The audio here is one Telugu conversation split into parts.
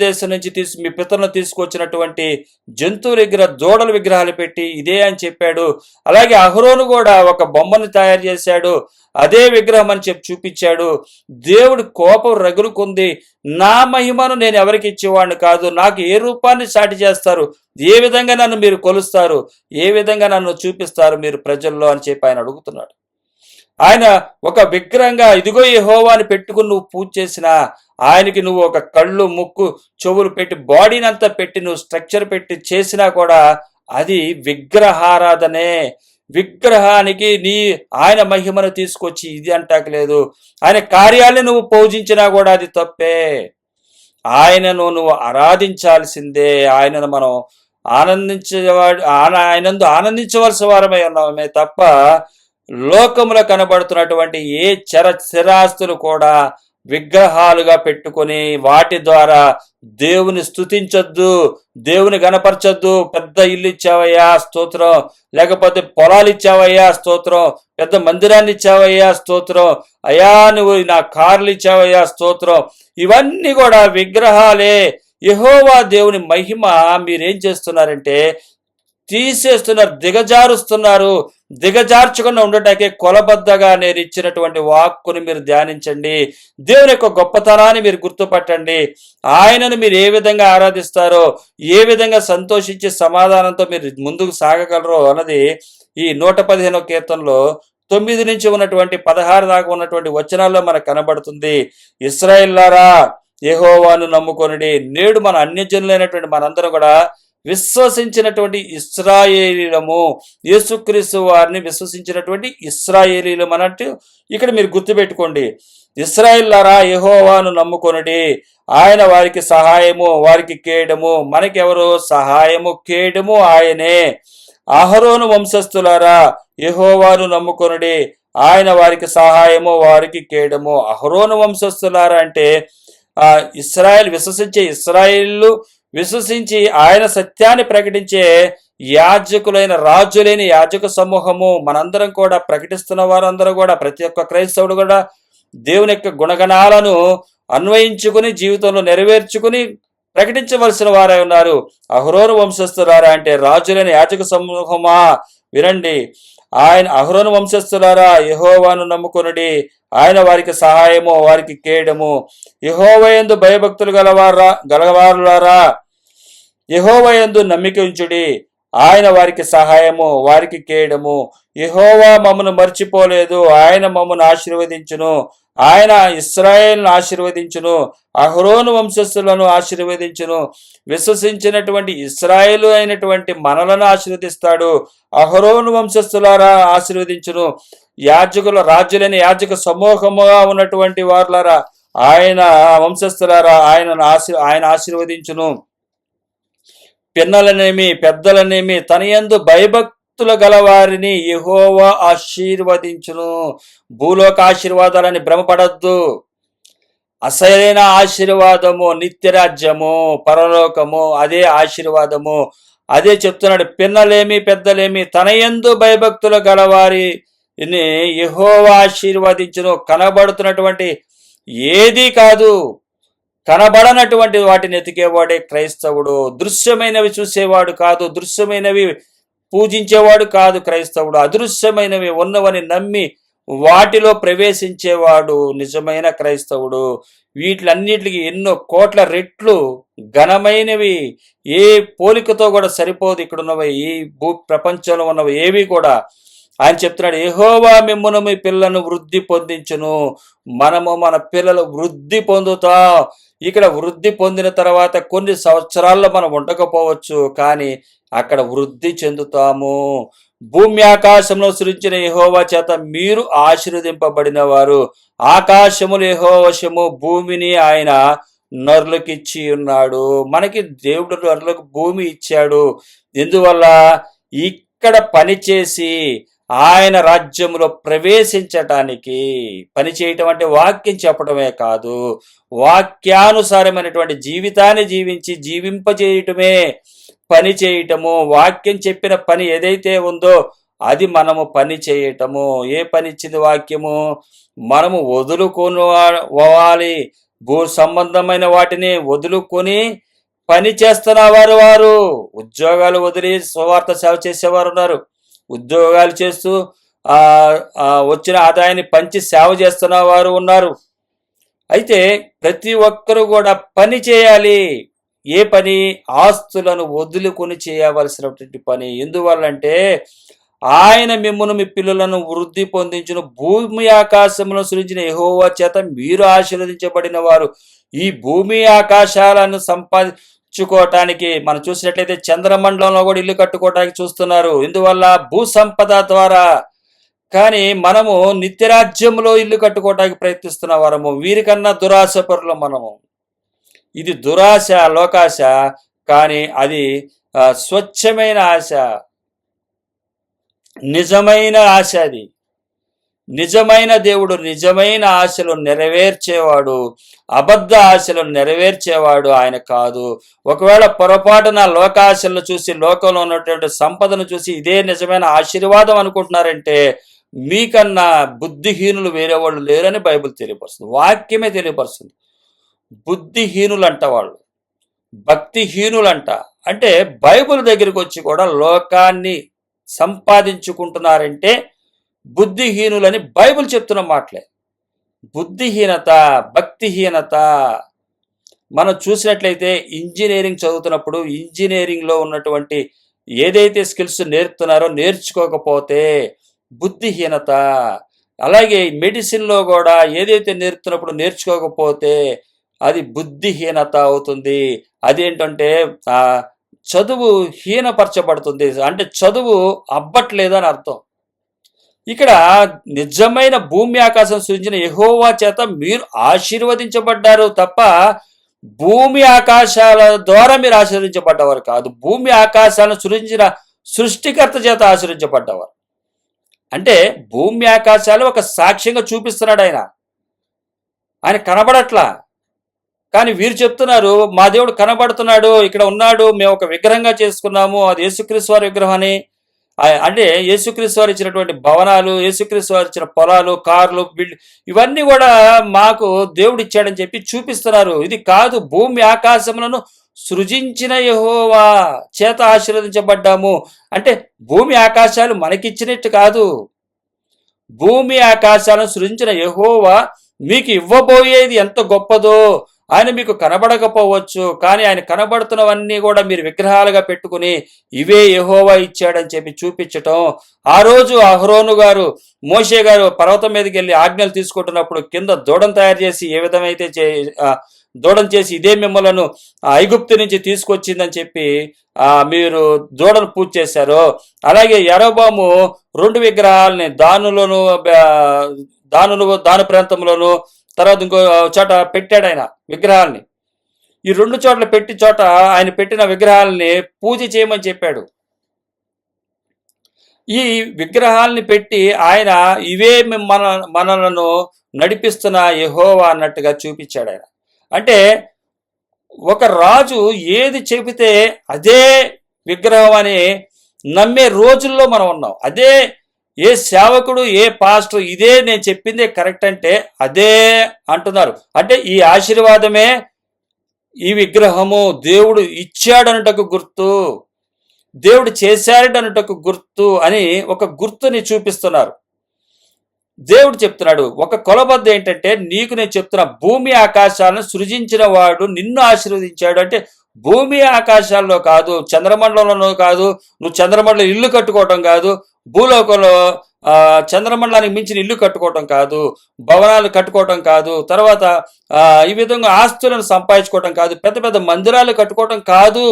దేశం నుంచి మీ పితరులను తీసుకొచ్చినటువంటి జంతువుల దూడల విగ్రహాలు పెట్టి ఇదే అని చెప్పాడు. అలాగే అహరోను కూడా ఒక బొమ్మను తయారు చేశాడు, అదే విగ్రహం అని చూపించాడు. దేవుడి కోపం రగులుకుంది. నా మహిమను నేను ఎవరికి ఇచ్చేవాడిని కాదు, నాకు ఏ రూపాన్ని సాటి చేస్తారు, ఏ విధంగా నన్ను మీరు కొలుస్తారు, ఏ విధంగా నన్ను చూపిస్తారు మీరు ప్రజల్లో అని చెప్పి ఆయన అడుగుతున్నాడు. ఆయన ఒక విగ్రహంగా ఇదిగో యెహోవా అని పెట్టుకుని నువ్వు పూజ చేసినా, ఆయనకి నువ్వు ఒక కళ్ళు ముక్కు చెవులు పెట్టి బాడీని అంతా పెట్టి నువ్వు స్ట్రక్చర్ పెట్టి చేసినా కూడా అది విగ్రహారాధనే. విగ్రహానికి ఆయన మహిమను తీసుకొచ్చి ఇది అంటాకలేదు. ఆయన కార్యాలను నువ్వు పూజించినా కూడా అది తప్పే. ఆయనను నువ్వు ఆరాధించాల్సిందే. ఆయనను మనం ఆయనందు ఆనందించవలసిన వారమై ఉన్నామే తప్ప లోకములో కనబడుతున్నటువంటి ఏ స్థిరాస్తులు కూడా విగ్రహాలుగా పెట్టుకొని వాటి ద్వారా దేవుని స్తుతించొద్దు, దేవుని గణపరచొద్దు. పెద్ద ఇల్లు ఇచ్చావయ్యా స్తోత్రం, లేకపోతే పొలాలు ఇచ్చావయ్యా స్తోత్రం, పెద్ద మందిరాన్ని ఇచ్చావయ్యా స్తోత్రం, అయ్యా నువ్వు నా కార్లు ఇచ్చావయ్యా స్తోత్రం, ఇవన్నీ కూడా విగ్రహాలే. యెహోవా దేవుని మహిమ మీరేం చేస్తున్నారంటే తీసేస్తున్నారు, దిగజారుస్తున్నారు. దిగజార్చకుండా ఉండటానికి కొలబద్దగా నేను ఇచ్చినటువంటి వాక్కుని మీరు ధ్యానించండి. దేవుని యొక్క గొప్పతనాన్ని మీరు గుర్తుపట్టండి. ఆయనను మీరు ఏ విధంగా ఆరాధిస్తారో, ఏ విధంగా సంతోషించి సమాధానంతో మీరు ముందుకు సాగగలరో అన్నది ఈ 115వ కీర్తనలో 9 నుంచి ఉన్నటువంటి 16 దాకా ఉన్నటువంటి వచనాల్లో మనకు కనబడుతుంది. ఇశ్రాయేలులారా యెహోవాను నమ్ముకొనుడి. నేడు మన అన్యజనులైనటువంటి మనందరం కూడా విశ్వసించినటువంటి ఇశ్రాయేలీలము, యేసుక్రీస్తు వారిని విశ్వసించినటువంటి ఇశ్రాయేలీలం అన్నట్టు ఇక్కడ మీరు గుర్తుపెట్టుకోండి. ఇశ్రాయేలులారా యెహోవాను నమ్ముకొనుడి, ఆయన వారికి సహాయము వారికి కేడము. మనకెవరు సహాయము కేడము? ఆయనే. అహరోను వంశస్థులారా యెహోవాను నమ్ముకొనుడి, ఆయన వారికి సహాయము వారికి కేడము. అహరోను వంశస్థులారా అంటే ఇస్రాయేలు విశ్వసించి ఆయన సత్యాన్ని ప్రకటించే యాజకులైన రాజులైన యాజక సమూహము. మనందరం కూడా ప్రకటిస్తున్న వారందరూ కూడా, ప్రతి ఒక్క క్రైస్తవుడు కూడా దేవుని యొక్క గుణగణాలను అన్వయించుకుని జీవితంలో నెరవేర్చుకుని ప్రకటించవలసిన వారై ఉన్నారు. అహరోను వంశస్థులారా అంటే రాజులైన యాజక సమూహమా వినండి. అహరోను వంశస్థులారా యెహోవాను నమ్ముకొనుడి, ఆయన వారికి సహాయము వారికి కేడము. యెహోవాయందు భయభక్తులు గలవారులారా యెహోవాయందు నమ్మిక ఉంచుడి, ఆయన వారికి సహాయము వారికి కేడము. యెహోవా మమ్మను మర్చిపోలేదు, ఆయన మమ్మను ఆశీర్వదించును. ఆయన ఇశ్రాయేలును ఆశీర్వదించును, అహరోను వంశస్థులను ఆశీర్వదించును. విశ్వసించినటువంటి ఇశ్రాయేలు అయినటువంటి మనలను ఆశీర్వదిస్తాడు. అహరోను వంశస్థులారా ఆశీర్వదించును. యాజకుల రాజులైన యాజక సమూహముగా ఉన్నటువంటి వారులారా, ఆయన వంశస్థులారా ఆయన ఆశీర్వదించును. పిన్నలనేమి పెద్దలనేమి తన యందు భయభక్తులు గలవారిని యెహోవా ఆశీర్వదించును. భూలోక ఆశీర్వాదాలని భ్రమపడద్దు. అసలైన ఆశీర్వాదము నిత్యరాజ్యము, పరలోకము, అదే ఆశీర్వాదము. అదే చెప్తున్నాడు. పిన్నలేమి పెద్దలేమి తన యందు భయభక్తులు గలవారిని యెహోవా ఆశీర్వదించును. కనబడుతున్నటువంటి ఏది కాదు, కనబడనటువంటి వాటిని ఎతికేవాడే క్రైస్తవుడు. దృశ్యమైనవి చూసేవాడు కాదు, దృశ్యమైనవి పూజించేవాడు కాదు క్రైస్తవుడు. అదృశ్యమైనవి ఉన్నవని నమ్మి వాటిలో ప్రవేశించేవాడు నిజమైన క్రైస్తవుడు. వీటిలన్నిటికి ఎన్నో కోట్ల రెట్లు ఘనమైనవి, ఏ పోలికతో కూడా సరిపోదు. ఇక్కడ ఉన్నవి ఈ ప్రపంచంలో ఉన్నవి ఏవి కూడా. ఆయన చెప్తున్నాడు, యెహోవా మిమ్మును మీ పిల్లలను వృద్ధి పొందించును. మనము మన పిల్లలు వృద్ధి పొందుతాం. ఇక్కడ వృద్ధి పొందిన తర్వాత కొన్ని సంవత్సరాల్లో మనం ఉండకపోవచ్చు, కానీ అక్కడ వృద్ధి చెందుతాము. భూమి ఆకాశంలో సృజించిన యెహోవా చేత మీరు ఆశీర్వదింపబడిన వారు. ఆకాశములు యెహోవా వశము, భూమిని ఆయన నరులకిచ్చి ఉన్నాడు. మనకి దేవుడు నరులకు భూమి ఇచ్చాడు. ఎందువల్ల? ఇక్కడ పనిచేసి ఆయన రాజ్యంలో ప్రవేశించటానికి. పని చేయటం అంటే వాక్యం చెప్పడమే కాదు, వాక్యానుసారమైనటువంటి జీవితాన్ని జీవించి జీవింపజేయటమే పని చేయటము. వాక్యం చెప్పిన పని ఏదైతే ఉందో అది మనము పని చేయటము. ఏ పని ఇచ్చింది వాక్యము? మనము వదులుకోవాలి, భూ సంబంధమైన వాటిని వదులుకొని పని చేస్తున్న వారు ఉద్యోగాలు వదిలి సువార్త సేవ చేసేవారు ఉన్నారు. ఉద్యోగాలు చేస్తూ ఆ వచ్చిన ఆదాయాన్ని పంచి సేవ చేస్తున్న వారు ఉన్నారు. అయితే ప్రతి ఒక్కరూ కూడా పని చేయాలి. ఏ పని? ఆస్తులను వదులుకొని చేయవలసినటువంటి పని. ఎందువల్లంటే ఆయన మిమ్మును మీ పిల్లలను వృద్ధి పొందించిన భూమి ఆకాశములను సృజించిన యెహోవా చేత మీరు ఆశీర్వదించబడిన వారు. ఈ భూమి ఆకాశాలను సంపాదించుకోవటానికి మనం చూసినట్లయితే చంద్రమండలంలో కూడా ఇల్లు కట్టుకోవటానికి చూస్తున్నారు. ఇందువల్ల భూ సంపద ద్వారా. కానీ మనము నిత్యరాజ్యంలో ఇల్లు కట్టుకోవటానికి ప్రయత్నిస్తున్న వారము. వీరికన్నా దురాశపరులు మనము. ఇది దురాశ, లోకాశ. కానీ అది స్వచ్ఛమైన ఆశ, నిజమైన ఆశ. అది నిజమైన దేవుడు నిజమైన ఆశలు నెరవేర్చేవాడు. అబద్ధ ఆశలు నెరవేర్చేవాడు ఆయన కాదు. ఒకవేళ పొరపాటున లోకాశలను చూసి, లోకంలో ఉన్నటువంటి సంపదను చూసి ఇదే నిజమైన ఆశీర్వాదం అనుకుంటున్నారంటే మీకన్నా బుద్ధిహీనులు వేరే వాళ్ళు లేరని బైబిల్ తెలియపరుస్తుంది. వాక్యమే తెలియపరుస్తుంది. బుద్ధిహీనులంట వాళ్ళు, భక్తిహీనులంట. అంటే బైబిల్ దగ్గరికి వచ్చి కూడా లోకాన్ని సంపాదించుకుంటున్నారంటే బుద్ధిహీనులని బైబిల్ చెప్తున్న మాటలే. బుద్ధిహీనత, భక్తిహీనత. మనం చూసినట్లయితే ఇంజనీరింగ్ చదువుతున్నప్పుడు ఇంజనీరింగ్లో ఉన్నటువంటి ఏదైతే స్కిల్స్ నేర్పుతున్నారో నేర్చుకోకపోతే బుద్ధిహీనత. అలాగే మెడిసిన్లో కూడా ఏదైతే నేర్పుతున్నప్పుడు నేర్చుకోకపోతే అది బుద్ధిహీనత అవుతుంది. అదేంటంటే చదువు హీనపరచబడుతుంది. అంటే చదువు అబ్బట్లేదని అర్థం. ఇక్కడ నిజమైన భూమి ఆకాశం సృజించిన యెహోవా చేత మీరు ఆశీర్వదించబడ్డారు తప్ప భూమి ఆకాశాల ద్వారా మీరు ఆశీర్వదించబడ్డవారు కాదు. భూమి ఆకాశాలను సృజించిన సృష్టికర్త చేత ఆశీర్వదించబడ్డవారు. అంటే భూమి ఆకాశాలు ఒక సాక్ష్యంగా చూపిస్తున్నాడు ఆయన. ఆయన కనబడట్లా. కానీ వీరు చెప్తున్నారు మా దేవుడు కనబడుతున్నాడు, ఇక్కడ ఉన్నాడు, మేము ఒక విగ్రహంగా చేసుకున్నాము, అది యేసుక్రీస్తు వారి విగ్రహం అని. అంటే యేసుక్రీస్తు వారు ఇచ్చినటువంటి భవనాలు, యేసుక్రీస్తు వారు ఇచ్చిన పొలాలు, కార్లు, ఇవన్నీ కూడా మాకు దేవుడు ఇచ్చాడని చెప్పి చూపిస్తున్నారు. ఇది కాదు, భూమి ఆకాశములను సృజించిన యెహోవా చేత ఆశీర్వదించబడ్డాము. అంటే భూమి ఆకాశాలు మనకిచ్చినట్టు కాదు. భూమి ఆకాశాలను సృజించిన యెహోవా మీకు ఇవ్వబోయేది ఎంత గొప్పదో. ఆయన మీకు కనబడకపోవచ్చు, కానీ ఆయన కనబడుతున్నవన్నీ కూడా మీరు విగ్రహాలుగా పెట్టుకుని ఇవే యెహోవా ఇచ్చాడని చెప్పి చూపించటం. ఆ రోజు అహరోను గారు, మోషే గారు పర్వతం మీదకి వెళ్ళి ఆజ్ఞలు తీసుకుంటున్నప్పుడు కింద దూడను తయారు చేసి ఏ విధమైతే దూడను చేసి ఇదే మిమ్మలను ఐగుప్తు నుంచి తీసుకొచ్చిందని చెప్పి మీరు దూడను పూజ చేశారు. అలాగే యరొబాము 2 విగ్రహాలని దాను ప్రాంతంలోను తర్వాత ఇంకో చోట పెట్టాడు ఆయన విగ్రహాలని. ఈ 2 చోట్ల పెట్టి చోట ఆయన పెట్టిన విగ్రహాలని పూజ చేయమని చెప్పాడు. ఈ విగ్రహాలని పెట్టి ఆయన ఇవే మనలను నడిపిస్తున్న యెహోవా అన్నట్టుగా చూపించాడు ఆయన. అంటే ఒక రాజు ఏది చెబితే అదే విగ్రహం అని నమ్మే రోజుల్లో మనం ఉన్నాం. అదే ఏ సేవకుడు, ఏ పాస్టర్ ఇదే నేను చెప్పిందే కరెక్ట్ అంటే అదే అంటున్నారు. అంటే ఈ ఆశీర్వాదమే ఈ విగ్రహము దేవుడు ఇచ్చాడనుటకు గుర్తు, దేవుడు చేశాడనుటకు గుర్తు అని ఒక గుర్తుని చూపిస్తున్నారు. దేవుడు చెప్తున్నాడు ఒక కొలబద్ద ఏంటంటే నీకు నేను చెప్తున్నా, భూమి ఆకాశాలను సృజించిన వాడు నిన్ను ఆశీర్వదించాడు. అంటే భూమి ఆకాశాల్లో కాదు, చంద్రమండలంలో కాదు, నువ్వు చంద్రమండలం ఇల్లు కట్టుకోవటం కాదు, భూలోకంలో చంద్రమండలానికి మించిన ఇల్లు కట్టుకోవటం కాదు, భవనాలు కట్టుకోవటం కాదు, తర్వాత ఈ విధంగా ఆస్తులను సంపాదించుకోవటం కాదు, పెద్ద పెద్ద మందిరాలు కట్టుకోవటం కాదు.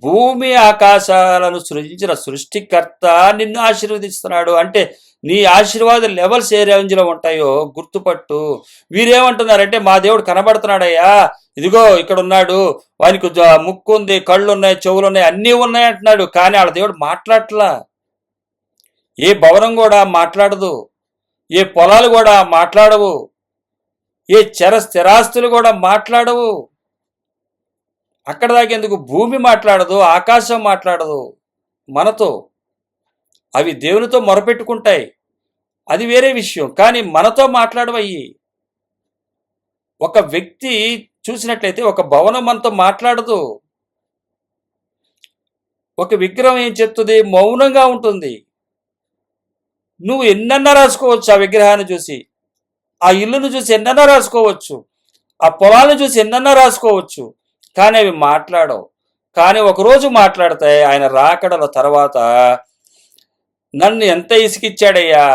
భూమి ఆకాశాలను సృజించిన సృష్టికర్త నిన్ను ఆశీర్వదిస్తున్నాడు. అంటే నీ ఆశీర్వాద లెవెల్స్ ఏ రేంజ్లో ఉంటాయో గుర్తుపట్టు. వీరేమంటున్నారంటే మా దేవుడు కనబడుతున్నాడయ్యా, ఇదిగో ఇక్కడ ఉన్నాడు, వానికి ముక్కు ఉంది, కళ్ళు ఉన్నాయి, చెవులు ఉన్నాయి, అన్నీ ఉన్నాయి అంటున్నాడు. కానీ వాళ్ళ దేవుడు మాట్లాడట్లా. ఏ భవనం కూడా మాట్లాడదు, ఏ పొలాలు కూడా మాట్లాడవు, ఏ స్థిరాస్తులు కూడా మాట్లాడవు. అక్కడ దాకేందుకు భూమి మాట్లాడదు, ఆకాశం మాట్లాడదు మనతో. అవి దేవునితో మొరపెట్టుకుంటాయి, అది వేరే విషయం. కానీ మనతో మాట్లాడవయ్యి. ఒక వ్యక్తి చూసినట్లయితే ఒక భవనం అంతా మాట్లాడదు. ఒక విగ్రహం ఏం చెప్తుంది? మౌనంగా ఉంటుంది. నువ్వు ఎన్నన్నా రాసుకోవచ్చు ఆ విగ్రహాన్ని చూసి, ఆ ఇల్లును చూసి ఎన్నన్నా రాసుకోవచ్చు, ఆ పొలాలను చూసి ఎన్నన్నా రాసుకోవచ్చు, కానీ అవి మాట్లాడవు. కానీ ఒకరోజు మాట్లాడతాయి. ఆయన రాకడల తర్వాత, నన్ను ఎంత ఇసుకిచ్చాడయ్యా,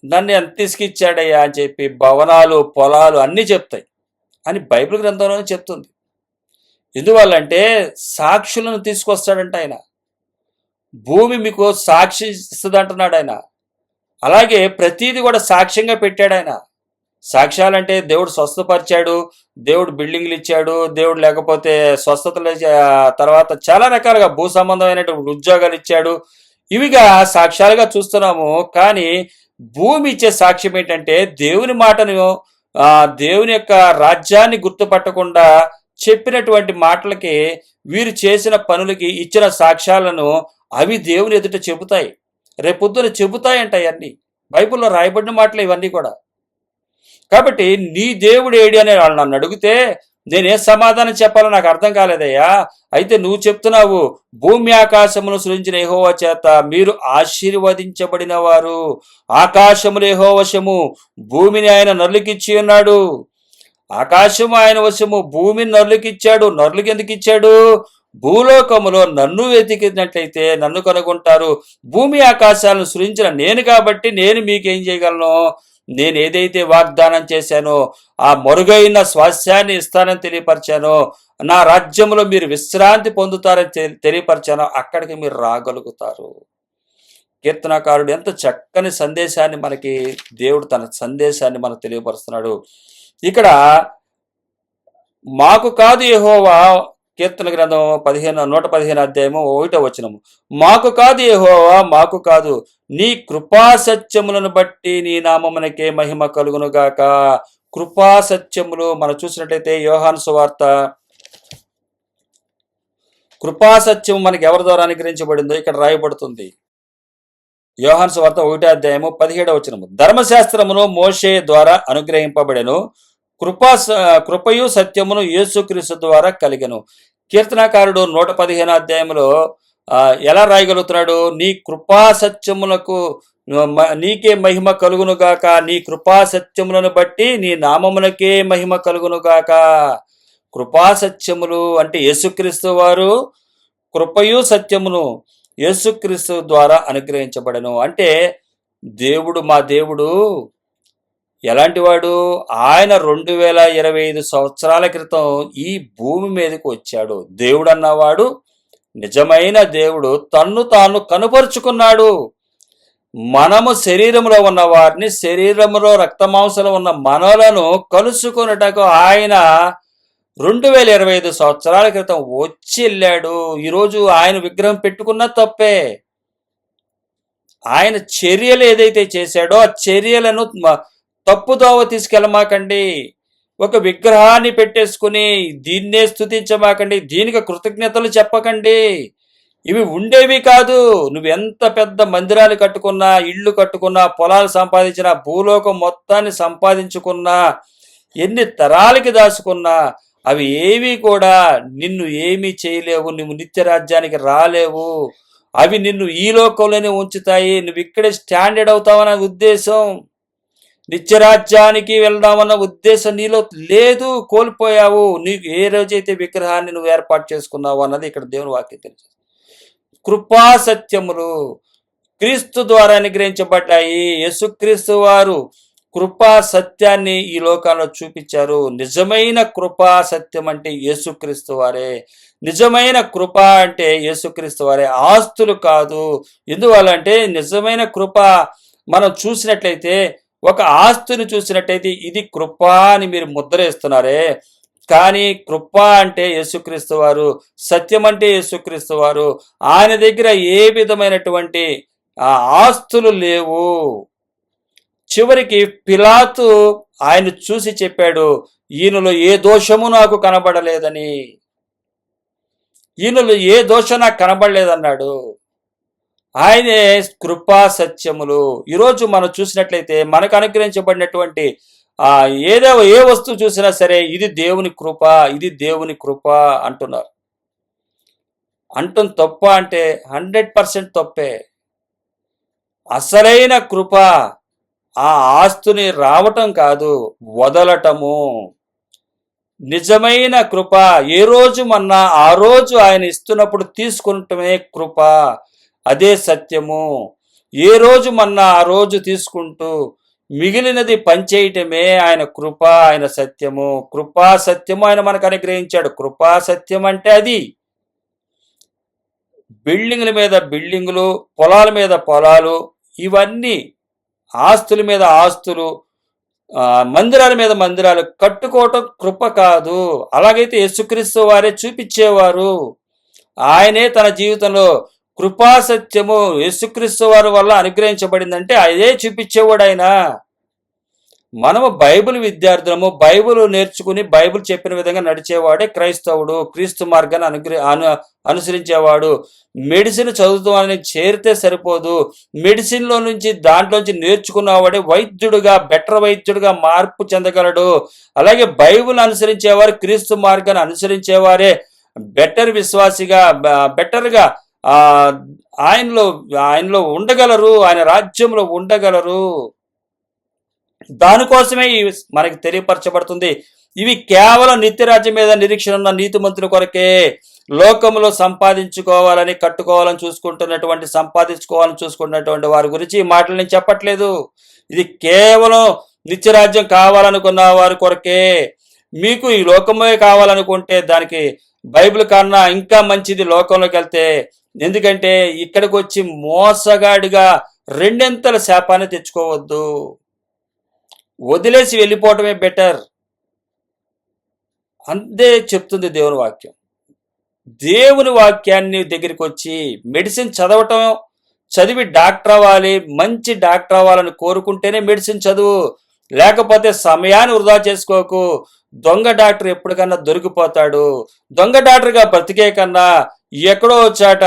నన్ను ఎంత ఇసుకిచ్చాడయ్యా అని చెప్పి భవనాలు, పొలాలు అన్నీ చెప్తాయి అని బైబిల్ గ్రంథంలోనే చెప్తుంది. ఎందువల్లంటే సాక్షులను తీసుకొస్తాడంట ఆయన. భూమి మీకు సాక్షి ఇస్తుంది అంటున్నాడు ఆయన. అలాగే ప్రతీది కూడా సాక్ష్యంగా పెట్టాడు ఆయన. సాక్ష్యాలంటే దేవుడు స్వస్థపరిచాడు, దేవుడు బిల్డింగ్లు ఇచ్చాడు, దేవుడు లేకపోతే స్వస్థతలు తర్వాత చాలా రకాలుగా భూ సంబంధమైనటువంటి ఉద్యోగాలు ఇచ్చాడు. ఇవిగా సాక్ష్యాలుగా చూస్తున్నాము. కానీ భూమి ఇచ్చే సాక్ష్యం ఏంటంటే దేవుని మాటను, దేవుని యొక్క రాజ్యాన్ని గుర్తుపట్టకుండా చెప్పినటువంటి మాటలకి, వీరు చేసిన పనులకి ఇచ్చిన సాక్ష్యాలను అవి దేవుని ఎదుట చెబుతాయి. రేపొద్దున చెబుతాయంట అవన్నీ. బైబిల్లో రాయబడిన మాటలు ఇవన్నీ కూడా. కాబట్టి నీ దేవుడు ఏడి అని వాళ్ళు నన్ను అడిగితే నేనే సమాధానం చెప్పాలో నాకు అర్థం కాలేదయ్యా. అయితే నువ్వు చెప్తున్నావు, భూమి ఆకాశమును సృజించిన యెహోవా చేత మీరు ఆశీర్వదించబడిన వారు. ఆకాశములు యెహోవా వశము, భూమిని ఆయన నరులకిచ్చి ఉన్నాడు. ఆకాశము ఆయన వశము, భూమిని నరులకిచ్చాడు. నరులకి ఎందుకు ఇచ్చాడు? భూలోకములో నన్ను వెతికినట్లయితే నన్ను కనుగొంటారు. భూమి ఆకాశాలను సృజించిన నేను కాబట్టి నేను మీకేం చేయగలను? నేను ఏదైతే వాగ్దానం చేశానో, ఆ మరుగైన స్వాస్యాన్ని ఇస్తానని తెలియపరిచానో, నా రాజ్యంలో మీరు విశ్రాంతి పొందుతారని తెలియపరిచానో, అక్కడికి మీరు రాగలుగుతారు. కీర్తనకారుడు ఎంత చక్కని సందేశాన్ని మనకి, దేవుడు తన సందేశాన్ని మనకు తెలియపరుస్తున్నాడు. ఇక్కడ మాకు కాదు యెహోవా, కీర్తన గ్రంథం 115 అధ్యాయము 1వ వచనము, మాకు కాదు యెహోవా, మాకు కాదు, నీ కృపా సత్యములను బట్టి నీ నామమునకే మహిమ కలుగును గాక. కృపా సత్యములు మనం చూసినట్లయితే యోహాను సువార్త, కృపా సత్యం మనకి ఎవరి ద్వారా అనుగ్రహించబడిందో ఇక్కడ రాయబడుతుంది. యోహాను సువార్త 1వ అధ్యాయము 17వ వచనము, ధర్మశాస్త్రమును మోషే ద్వారా అనుగ్రహింపబడెను, కృపయు సత్యమును యేసుక్రీస్తు ద్వారా కలిగెను. కీర్తనాకారుడు 115 అధ్యాయంలో ఎలా రాయగలుగుతున్నాడు? నీ కృపా సత్యములకు నీకే మహిమ కలుగునుగాక, నీ కృపా సత్యములను బట్టి నీ నామమునకే మహిమ కలుగునుగాక. కృపా సత్యములు అంటే యేసుక్రీస్తు వారు, కృపయు సత్యమును యేసుక్రీస్తు ద్వారా అనుగ్రహించబడను. అంటే దేవుడు, మా దేవుడు ఎలాంటి వాడు? ఆయన 2025 సంవత్సరాల క్రితం ఈ భూమి మీదకి వచ్చాడు. దేవుడు అన్నవాడు, నిజమైన దేవుడు తన్ను తాను కనుపరుచుకున్నాడు. మనము శరీరంలో ఉన్న వారిని, శరీరంలో రక్తమాంసలు ఉన్న మనలను కలుసుకున్నటకు ఆయన 2025 సంవత్సరాల క్రితం వచ్చి వెళ్ళాడు. ఈరోజు ఆయన విగ్రహం పెట్టుకున్న తప్పే. ఆయన చర్యలు ఏదైతే చేశాడో ఆ చర్యలను తప్పుదోవ తీసుకెళ్ళమాకండి. ఒక విగ్రహాన్ని పెట్టేసుకుని దీన్నే స్తుతించమాకండి, దీనికి కృతజ్ఞతలు చెప్పకండి. ఇవి ఉండేవి కాదు. నువ్వు ఎంత పెద్ద మందిరాలు కట్టుకున్నా, ఇళ్ళు కట్టుకున్నా, పొలాలు సంపాదించినా, భూలోకం మొత్తాన్ని సంపాదించుకున్నా, ఎన్ని తరాలకి దాచుకున్నా, అవి ఏవి కూడా నిన్ను ఏమీ చేయలేవు. నువ్వు నిత్య రాజ్యానికి రాలేవు. అవి నిన్ను ఈ లోకంలోనే ఉంచుతాయి. నువ్వు ఇక్కడే స్టాండర్డ్ అవుతావన్న ఉద్దేశం, నిత్యరాజ్యానికి వెళ్దామన్న ఉద్దేశం నీలో లేదు, కోల్పోయావు. నీకు ఏ రోజైతే విగ్రహాన్ని నువ్వు ఏర్పాటు చేసుకున్నావు అన్నది ఇక్కడ దేవుని వాక్యం తెలుసు. కృపా సత్యములు క్రీస్తు ద్వారా అనుగ్రహించబడ్డాయి. యేసుక్రీస్తు వారు కృపా సత్యాన్ని ఈ లోకంలో చూపించారు. నిజమైన కృపా సత్యం అంటే యేసుక్రీస్తు వారే. నిజమైన కృప అంటే యేసుక్రీస్తు వారే, ఆస్తులు కాదు. ఎందువల్ల అంటే నిజమైన కృప మనం చూసినట్లయితే, ఒక ఆస్తిని చూసినట్టయితే ఇది కృప అని మీరు ముద్రేస్తున్నారే, కానీ కృప అంటే యేసుక్రీస్తు వారు, సత్యం అంటే యేసుక్రీస్తు వారు. ఆయన దగ్గర ఏ విధమైనటువంటి ఆస్తులు లేవు. చివరికి పిలాతు ఆయన చూసి చెప్పాడు, ఈయనలో ఏ దోషము నాకు కనబడలేదని. ఈయనలో ఏ దోషం నాకు కనబడలేదన్నాడు. ఆయనే కృపా సత్యములు. ఈరోజు మనం చూసినట్లయితే మనకు అనుగ్రహించబడినటువంటి ఆ ఏదో ఏ వస్తువు చూసినా సరే ఇది దేవుని కృప, ఇది దేవుని కృప అంటున్నారు. అంటం తప్ప అంటే 100% తప్పే. అసలైన కృప ఆ ఆస్తుని రావటం కాదు, వదలటము. నిజమైన కృప ఏ రోజు మన్నా ఆ రోజు ఆయన ఇస్తున్నప్పుడు తీసుకుంటమే కృప. అదే సత్యము. ఏ రోజు మన్నా ఆ రోజు తీసుకుంటూ మిగిలినది పనిచేయటమే ఆయన కృప, ఆయన సత్యము. కృపా సత్యము ఆయన మనకు అనుగ్రహించాడు. కృపా సత్యం అంటే అది. బిల్డింగుల మీద బిల్డింగులు, పొలాల మీద పొలాలు, ఇవన్నీ ఆస్తుల మీద ఆస్తులు, మందిరాల మీద మందిరాలు కట్టుకోవటం కృప కాదు. అలాగైతే యేసుక్రీస్తు వారే చూపించేవారు. ఆయనే తన జీవితంలో కృపా సత్యము యేసుక్రీస్తు వారి వల్ల అనుగ్రహించబడిందంటే అదే చూపించేవాడు ఆయన. మనము బైబిల్ విద్యార్థులము, బైబిల్ నేర్చుకుని బైబిల్ చెప్పిన విధంగా నడిచేవాడే క్రైస్తవుడు, క్రీస్తు మార్గాన్ని అనుసరించేవాడు. మెడిసిన్ చదువుతామని చేరితే సరిపోదు. మెడిసిన్లో నుంచి దాంట్లోంచి నేర్చుకున్నవాడే వైద్యుడుగా, బెటర్ వైద్యుడిగా మార్పు చెందగలడు. అలాగే బైబిల్ అనుసరించేవారు, క్రీస్తు మార్గాన్ని అనుసరించేవారే బెటర్ విశ్వాసిగా, బెటర్గా ఆయనలో ఆయనలో ఉండగలరు, ఆయన రాజ్యంలో ఉండగలరు. దానికోసమే మనకి తెలియపరచబడుతుంది. ఇవి కేవలం నిత్యరాజ్యం మీద నిరీక్షణ ఉన్న నీతిమంతుల కొరకే. లోకంలో సంపాదించుకోవాలని, కట్టుకోవాలని సంపాదించుకోవాలని చూసుకున్నటువంటి వారి గురించి ఈ మాటలు నేను చెప్పట్లేదు. ఇది కేవలం నిత్యరాజ్యం కావాలనుకున్న వారి కొరకే. మీకు ఈ లోకమే కావాలనుకుంటే దానికి బైబిల్ కన్నా ఇంకా మంచిది లోకంలోకి వెళ్తే. ఎందుకంటే ఇక్కడికి వచ్చి మోసగాడిగా రెండింతల శాపాన్ని తెచ్చుకోవద్దు. వదిలేసి వెళ్ళిపోవటమే బెటర్. అంతే చెప్తుంది దేవుని వాక్యం. దేవుని వాక్యాన్ని దగ్గరికి వచ్చి మెడిసిన్ చదివి డాక్టర్ అవ్వాలి, మంచి డాక్టర్ అవ్వాలని కోరుకుంటేనే మెడిసిన్ చదువు. లేకపోతే సమయాన్ని వృధా చేసుకోకు. దొంగ డాక్టర్ ఎప్పటికన్నా దొరికిపోతాడు. దొంగ డాక్టర్గా బ్రతికే కన్నా ఎక్కడో చాట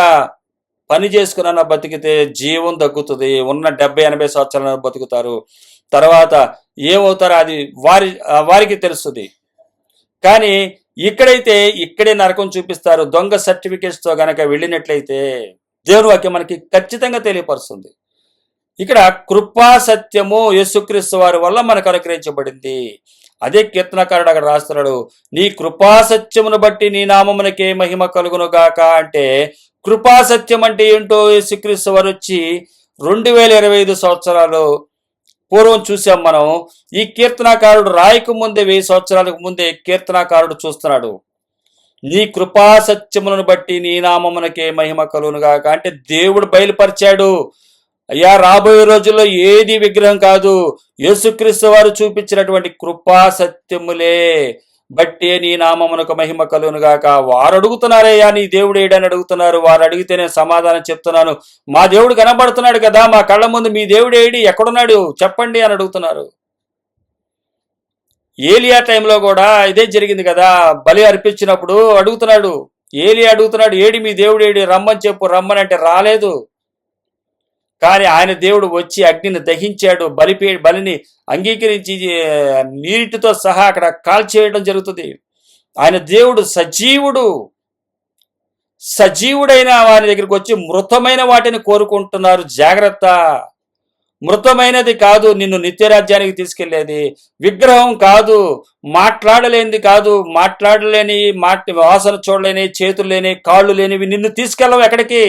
పని చేసుకున్న బతికితే జీవం తగ్గుతుంది. ఉన్న 70-80 సంవత్సరాలను బతుకుతారు. తర్వాత ఏమవుతారో అది వారికి తెలుస్తుంది. కానీ ఇక్కడే నరకం చూపిస్తారు. దొంగ సర్టిఫికేట్స్తో గనక వెళ్ళినట్లయితే దేవుని వాక్యం మనకి ఖచ్చితంగా తెలియపరుస్తుంది. ఇక్కడ కృపా సత్యము యేసుక్రీస్తు వారి వల్ల మనకు అనుగ్రహించబడింది. అదే కీర్తనకారుడు అక్కడ రాస్తున్నాడు, నీ కృపా సత్యమును బట్టి నీ నామమునకే మహిమ కలుగును గాక అంటే. కృపా సత్యం అంటే ఏంటో యేసుక్రీస్తు వారు వచ్చి 2025 సంవత్సరాలు పూర్వం చూసాం మనం. ఈ కీర్తనాకారుడు రాయకు ముందే 1000 సంవత్సరాలకు ముందే కీర్తనాకారుడు చూస్తున్నాడు. నీ కృపా సత్యములను బట్టి నీ నామమునకే మహిమ కలుగునుగాక అంటే దేవుడు బయలుపరిచాడు. అయ్యా రాబోయే రోజుల్లో ఏది విగ్రహం కాదు, యేసుక్రీస్తు వారు చూపించినటువంటి కృపా సత్యములే బట్టే నీ నామమునకు మహిమ కలుగునుగాక. వారు అడుగుతున్నారయ్యా నీ దేవుడు ఏడని అడుగుతున్నారు. వారు అడిగితే నేను సమాధానం చెప్తున్నాను. మా దేవుడు కనబడుతున్నాడు కదా, మా కళ్ళ ముందు మీ దేవుడు ఏడి, ఎక్కడున్నాడు చెప్పండి అని అడుగుతున్నారు. ఏలియా టైంలో కూడా ఇదే జరిగింది కదా. బలి అర్పించినప్పుడు అడుగుతున్నాడు, అడుగుతున్నాడు ఏడి మీ దేవుడు ఏడి, రమ్మని చెప్పు, రమ్మని అంటే రాలేదు. కానీ ఆయన దేవుడు వచ్చి అగ్నిని దహించాడు. బలిని అంగీకరించి నీటితో సహా అక్కడ కాల్చేయడం జరుగుతుంది. ఆయన దేవుడు సజీవుడైన వారి దగ్గరికి వచ్చి మృతమైన వాటిని కోరుకుంటున్నారు. జాగ్రత్త, మృతమైనది కాదు నిన్ను నిత్యరాజ్యానికి తీసుకెళ్లేది. విగ్రహం కాదు, మాట్లాడలేనిది కాదు, మాట్లాడలేని వాసన చూడలేని, చేతులు లేని, కాళ్ళు లేనివి నిన్ను తీసుకెళ్ళవు ఎక్కడికి.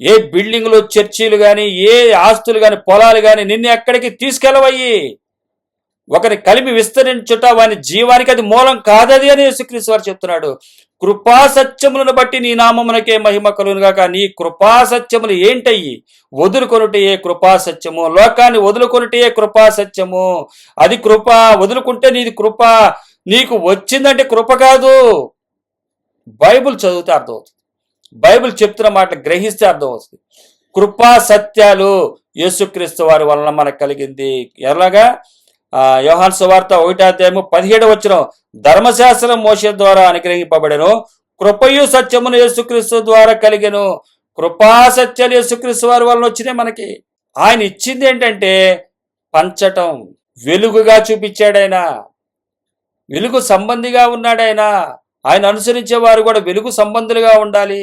ఏ బిల్డింగులు, చర్చీలు కానీ, ఏ ఆస్తులు కానీ, పొలాలు కానీ నిన్ను ఎక్కడికి తీసుకెళ్ళవయ్యి. ఒకరి కలిమి విస్తరించుట వాని జీవానికి అది మూలం కాదది అని యేసుక్రీస్తు వారు చెప్తున్నాడు. కృపా సత్యములను బట్టి నీ నామమునకే మహిమ కలుగునుగాక. నీ కృపా సత్యములు ఏంటయ్యి? వదులుకొనుటయే కృపా సత్యము. లోకాన్ని వదులుకొనుటయే కృపా సత్యము. అది కృప. వదులుకుంటే నీది కృప. నీకు వచ్చిందంటే కృప కాదు. బైబిల్ చదివితే అర్థమవుతుంది. బైబిల్ చెప్తున్న మాటలు గ్రహిస్తే అర్థమవుతుంది. కృపా సత్యాలు యేసుక్రీస్తు వారి వలన మనకు కలిగింది. ఎలాగా? యోహాను సువార్త 1:17 ధర్మశాస్త్రం మోషే ద్వారా అనుగ్రహింపబడెను, కృపయు సత్యమును యేసుక్రీస్తు ద్వారా కలిగెను. కృపా సత్యాలు యేసుక్రీస్తు వారి వలన వచ్చినాయి మనకి. ఆయన ఇచ్చింది ఏంటంటే పంచటం. వెలుగుగా చూపించాడు ఆయన. వెలుగు సంబంధిగా ఉన్నాడు ఆయన. ఆయన అనుసరించే వారు కూడా వెలుగు సంబంధులుగా ఉండాలి.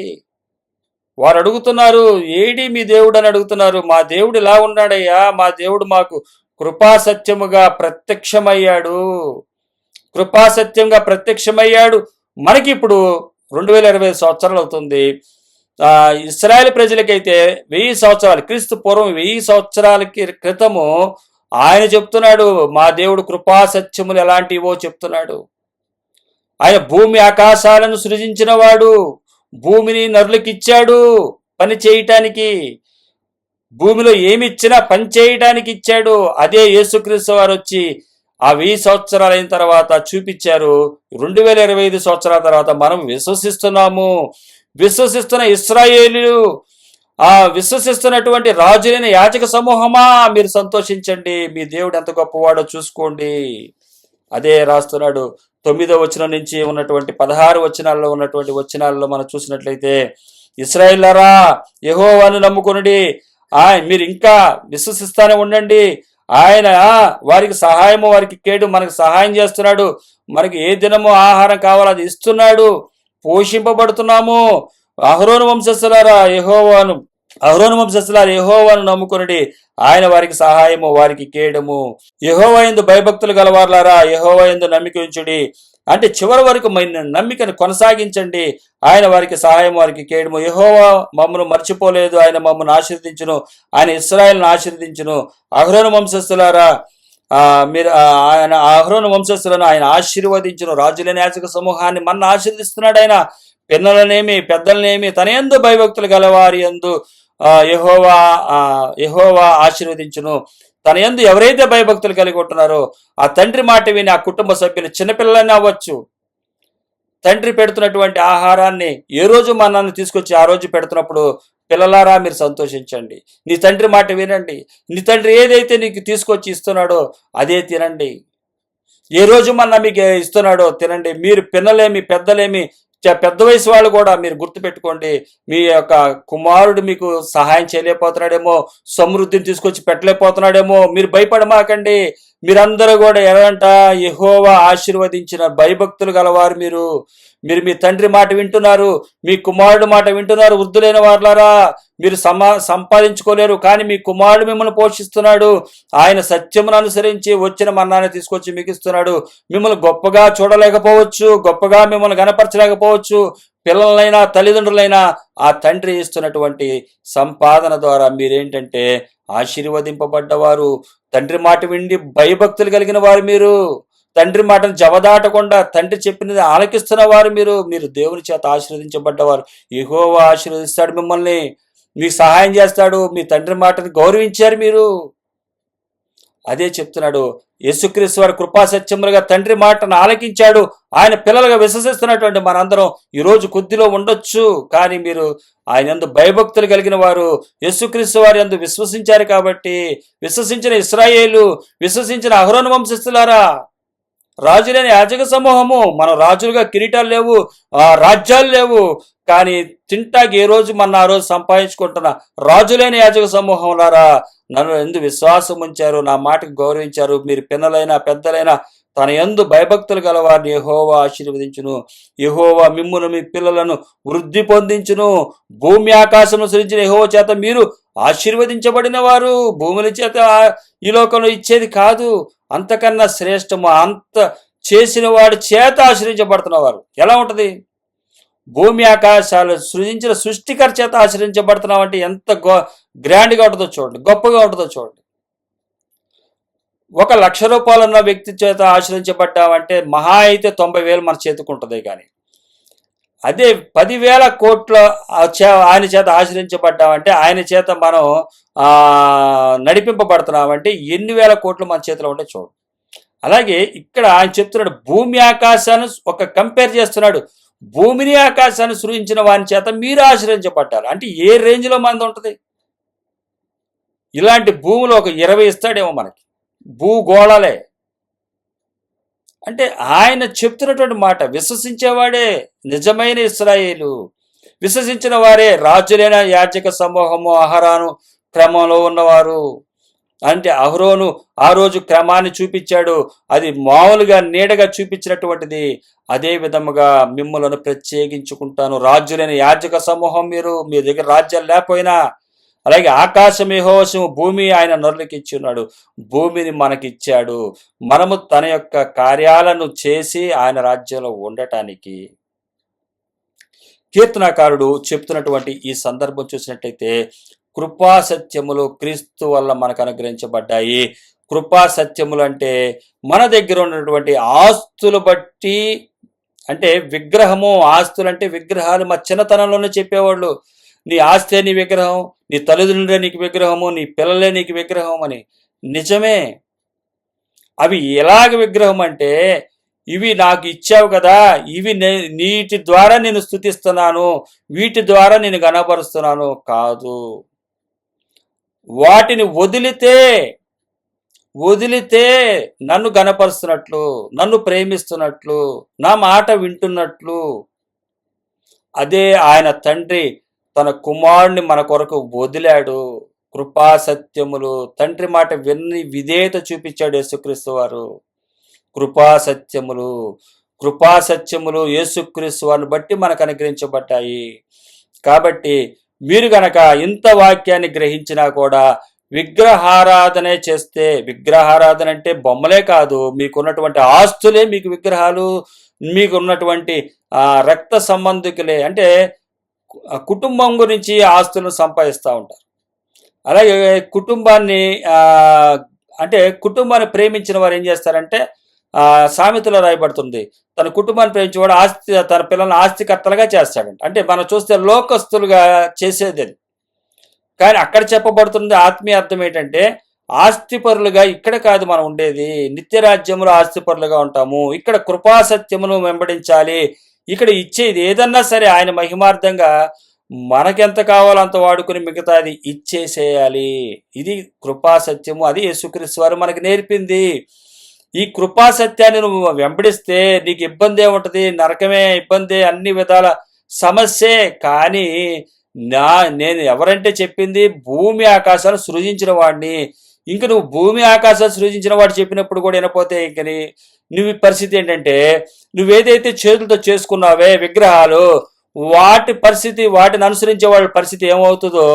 వారు అడుగుతున్నారు, ఏడి మీ దేవుడు అని అడుగుతున్నారు. మా దేవుడు ఇలా ఉన్నాడయ్యా, మా దేవుడు మాకు కృపాసత్యముగా ప్రత్యక్షమయ్యాడు. కృపాసత్యంగా ప్రత్యక్షమయ్యాడు. మనకి ఇప్పుడు 2025 సంవత్సరాలు అవుతుంది. ఇశ్రాయేల్ ప్రజలకైతే 1000 సంవత్సరాలు, క్రీస్తు పూర్వం 1000 సంవత్సరాలకి క్రితము ఆయన చెప్తున్నాడు, మా దేవుడు కృపాసత్యములు ఎలాంటివో చెప్తున్నాడు. ఆయన భూమి ఆకాశాలను సృజించిన వాడు. భూమిని నరులకిచ్చాడు పని చేయటానికి. భూమిలో ఏమి ఇచ్చినా పని చేయటానికి ఇచ్చాడు. అదే యేసుక్రీస్తు వారు వచ్చి ఆ 1000 సంవత్సరాలు అయిన తర్వాత చూపించారు. 2025 సంవత్సరాల తర్వాత మనం విశ్వసిస్తున్నాము. విశ్వసిస్తున్న ఇశ్రాయేలు, ఆ విశ్వసిస్తున్నటువంటి రాజులైన యాజక సమూహమా, మీరు సంతోషించండి. మీ దేవుడు ఎంత గొప్పవాడో చూసుకోండి. అదే రాస్తున్నాడు 9వ వచనం నుంచి ఉన్నటువంటి 16 వచనాల్లో ఉన్నటువంటి వచనాల్లో మనం చూసినట్లయితే, ఇశ్రాయేలులారా యెహోవాను నమ్ముకొనుడి, మీరు ఇంకా విశ్వసిస్తానే ఉండండి. ఆయన వారికి సహాయము, వారికి కేడు, మనకు సహాయం చేస్తున్నాడు. మనకి ఏ దినము ఆహారం కావాలో అది ఇస్తున్నాడు. పోషింపబడుతున్నాము. అహరోను వంశస్థులారా యెహోవాను నమ్ముకొనుడి, ఆయన వారికి సహాయము, వారికి కేడము. యెహోవా యందు భయభక్తులు గలవారులారా యెహోవా యందు నమ్మిక ఉంచుడి. అంటే చివరి వరకు నమ్మికను కొనసాగించండి. ఆయన వారికి సహాయం, వారికి కేడము. యెహోవా మమ్మను మర్చిపోలేదు, ఆయన మమ్మను ఆశీర్వదించును, ఆయన ఇశ్రాయేలును ఆశీర్వదించును. అహరోను వంశస్థులారా మీరు ఆయన అహరోను వంశస్థులను ఆయన ఆశీర్వదించును. రాజులైన యాజక సమూహాన్ని మన ఆశీర్వదిస్తున్నాడు ఆయన. పిన్నలనేమి పెద్దలనేమి తన యందు భయభక్తులు గలవారి యందు యెహోవా ఆశీర్వదించును. తన యందు ఎవరైతే భయభక్తులు కలిగి ఉంటున్నారో ఆ తండ్రి మాట విని ఆ కుటుంబ సభ్యులు, చిన్నపిల్లలైనా అవ్వచ్చు, తండ్రి పెడుతున్నటువంటి ఆహారాన్ని ఏ రోజు మా నాన్న తీసుకొచ్చి ఆ రోజు పెడుతున్నప్పుడు, పిల్లలారా మీరు సంతోషించండి, నీ తండ్రి మాట వినండి. నీ తండ్రి ఏదైతే నీకు తీసుకొచ్చి ఇస్తున్నాడో అదే తినండి. ఏ రోజు మన మీకు ఇస్తున్నాడో తినండి. మీరు పిన్నలేమి పెద్దలేమి పెద్ద వయసు వాళ్ళు కూడా మీరు గుర్తుపెట్టుకోండి, మీ యొక్క కుమారుడు మీకు సహాయం చేయలేకపోతున్నాడేమో, సమృద్ధిని తీసుకొచ్చి పెట్టలేకపోతున్నాడేమో, మీరు భయపడమాకండి. మీరందరూ కూడా ఎలాంట యెహోవా ఆశీర్వదించిన భయభక్తులు గలవారు. మీరు మీ తండ్రి మాట వింటున్నారు, మీ కుమారుడు మాట వింటున్నారు. వృద్ధులైన వారులారా, మీరు సంపాదించుకోలేరు, కానీ మీ కుమారుడు మిమ్మల్ని పోషిస్తున్నాడు. ఆయన సత్యమును అనుసరించి వచ్చిన మన్నాన్ని తీసుకొచ్చి మీకు ఇస్తున్నాడు. మిమ్మల్ని గొప్పగా చూడలేకపోవచ్చు, గొప్పగా మిమ్మల్ని గణపరచలేకపోవచ్చు. పిల్లలైనా తల్లిదండ్రులైనా ఆ తండ్రి ఇస్తున్నటువంటి సంపాదన ద్వారా మీరేంటంటే ఆశీర్వదింపబడ్డవారు. తండ్రి మాట విండి భయభక్తులు కలిగిన వారు మీరు. తండ్రి మాటను జవదాటకుండా తండ్రి చెప్పినది ఆలకిస్తున్న వారు మీరు దేవుని చేత ఆశీర్వదించబడ్డవారు. యెహోవా ఆశీర్వదిస్తాడు మిమ్మల్ని, మీకు సహాయం చేస్తాడు. మీ తండ్రి మాటను గౌరవించారు మీరు. అదే చెప్తున్నాడు, యేసుక్రీస్తు వారి కృపాసత్యములుగా తండ్రి మాటను ఆలకించాడు. ఆయన పిల్లలుగా విశ్వసిస్తున్నటువంటి మనందరం ఈరోజు కొద్దిలో ఉండొచ్చు, కానీ మీరు ఆయన యందు భయభక్తులు కలిగిన వారు, యేసుక్రీస్తు వారి యందు విశ్వసించారు. కాబట్టి విశ్వసించిన ఇశ్రాయేలు, విశ్వసించిన అహరోను వంశస్థులారా, రాజులైన యాజక సమూహము, మన రాజులుగా కిరీటాలు లేవు, రాజ్యాలు లేవు, కానీ తింటాకి ఏ రోజు మన ఆ రోజు సంపాదించుకుంటున్న రాజులైన యాజక సమూహంలారా, నన్ను ఎందు విశ్వాసం ఉంచారు, నా మాటకు గౌరవించారు. మీరు పిన్నలైనా పెద్దలైనా తన యందు భయభక్తులు గలవారిని యెహోవా ఆశీర్వదించును. యెహోవా మిమ్మును మీ పిల్లలను వృద్ధి పొందించును. భూమి ఆకాశము సృజించిన యెహోవా చేత మీరు ఆశీర్వదించబడిన వారు. భూముల చేత ఈ లోకంలో ఇచ్చేది కాదు, అంతకన్నా శ్రేష్టము, అంత చేసిన వాడి చేత ఆశ్రయించబడుతున్నవారు. ఎలా ఉంటది? భూమి ఆకాశాలు సృజించిన సృష్టికర్ చేత ఆశ్రయించబడుతున్నాం అంటే ఎంత గ్రాండ్గా ఉంటుందో చూడండి, గొప్పగా ఉంటుందో చూడండి. 1,00,000 రూపాయలు ఉన్న వ్యక్తి చేత ఆశ్రయించబడ్డామంటే మహా అయితే 90,000 మన చేతికి ఉంటుంది. కానీ అదే 10,000 కోట్ల ఆయన చేత ఆశ్రయించబడ్డామంటే, ఆయన చేత మనం నడిపింపబడుతున్నామంటే ఎన్ని వేల కోట్లు మన చేతిలో ఉంటే చూడండి. అలాగే ఇక్కడ ఆయన చెప్తున్నాడు, భూమి ఆకాశాన్ని కంపేర్ చేస్తున్నాడు. భూమిని ఆకాశాన్ని సృజించిన వాని చేత మీరు ఆశ్రయించబడ్డారు అంటే ఏ రేంజ్లో మనది ఉంటుంది? ఇలాంటి భూములు ఒక 20 ఇస్తాడేమో మనకి, భూగోళాలే. అంటే ఆయన చెప్తున్నటువంటి మాట విశ్వసించేవాడే నిజమైన ఇశ్రాయేలు. విశ్వసించిన వారే రాజులైన యాజక సమూహము, అహరోను క్రమంలో ఉన్నవారు. అంటే అహరోను ఆ రోజు క్రమాన్ని చూపించాడు, అది మామూలుగా నీడగా చూపించినటువంటిది. అదే విధముగా మిమ్మలను ప్రత్యేకించుకుంటాను, రాజులైన యాజక సమూహం మీరు, మీ దగ్గర రాజ్యాలు లేకపోయినా. అలాగే ఆకాశం యెహోవా, భూమి ఆయన నరులకి ఇచ్చి ఉన్నాడు, భూమిని మనకిచ్చాడు, మనము తన యొక్క కార్యాలను చేసి ఆయన రాజ్యంలో ఉండటానికి. కీర్తనాకారుడు చెప్తున్నటువంటి ఈ సందర్భం చూసినట్టయితే, కృపా సత్యములు క్రీస్తు వల్ల మనకు అనుగ్రహించబడ్డాయి. కృపా సత్యములు అంటే మన దగ్గర ఉన్నటువంటి ఆస్తులు బట్టి, అంటే విగ్రహము, ఆస్తులు అంటే విగ్రహాలు మా చిన్నతనంలోనే చెప్పేవాళ్ళు, నీ ఆస్తే నీ విగ్రహం, నీ తల్లిదండ్రులే నీకు విగ్రహము, నీ పిల్లలే నీకు విగ్రహం అని. నిజమే, అవి ఎలాగ విగ్రహం అంటే, ఇవి నాకు ఇచ్చావు కదా, ఇవి నీటి ద్వారా నేను స్తుతిస్తున్నాను, వీటి ద్వారా నేను గణపరుస్తున్నాను కాదు. వాటిని వదిలితే నన్ను గణపరుస్తున్నట్లు, నన్ను ప్రేమిస్తున్నట్లు, నా మాట వింటున్నట్లు. అదే ఆయన తండ్రి తన కుమారుని మన కొరకు వదిలాడు. కృపా సత్యములు, తండ్రి మాట విన్ని విధేయత చూపించాడు యేసుక్రీస్తు వారు. కృపా సత్యములు యేసుక్రీస్తు వారిని బట్టి మనకు అనుగ్రహించబడ్డాయి. కాబట్టి మీరు గనక ఇంత వాక్యాన్ని గ్రహించినా కూడా విగ్రహారాధనే చేస్తే, విగ్రహారాధన అంటే బొమ్మలే కాదు, మీకున్నటువంటి ఆస్తులే మీకు విగ్రహాలు, మీకున్నటువంటి రక్త సంబంధికులే, అంటే కుటుంబం గురించి ఆస్తులను సంపాదిస్తూ ఉంటారు. అలాగే కుటుంబాన్ని అంటే కుటుంబాన్ని ప్రేమించిన వారు ఏం చేస్తారంటే, సామెతలో రాయబడుతుంది, తన కుటుంబాన్ని ప్రేమించేవాడు ఆస్తి, తన పిల్లల్ని ఆస్తికర్తలుగా చేస్తాడంట. అంటే మనం చూస్తే లోకస్తులుగా చేసేది అది. కానీ అక్కడ చెప్పబడుతుంది ఆత్మీయ అర్థం ఏంటంటే, ఆస్తిపరులుగా ఇక్కడ కాదు మనం ఉండేది, నిత్యరాజ్యంలో ఆస్తిపరులుగా ఉంటాము. ఇక్కడ కృపాసత్యమును వెంబడించాలి. ఇక్కడ ఇచ్చేది ఏదన్నా సరే ఆయన మహిమార్థంగా మనకెంత కావాలో అంత వాడుకుని మిగతాది ఇచ్చేసేయాలి. ఇది కృపాసత్యము. అది యేసుక్రీస్తు వారు మనకు నేర్పింది. ఈ కృపా సత్యాన్ని నువ్వు వెంబడిస్తే నీకు ఇబ్బంది ఏముంటుంది, నరకమే ఇబ్బంది, అన్ని విధాల సమస్యే. కానీ నేను ఎవరంటే చెప్పింది భూమి ఆకాశాలు సృజించిన వాడిని. ఇంక నువ్వు భూమి ఆకాశాలు సృజించిన వాడు చెప్పినప్పుడు కూడా వినపోతే ఇంక నువ్వు పరిస్థితి ఏంటంటే, నువ్వేదైతే చేతులతో చేసుకున్నావే విగ్రహాలు, వాటి పరిస్థితి, వాటిని అనుసరించే వాళ్ళ పరిస్థితి ఏమవుతుందో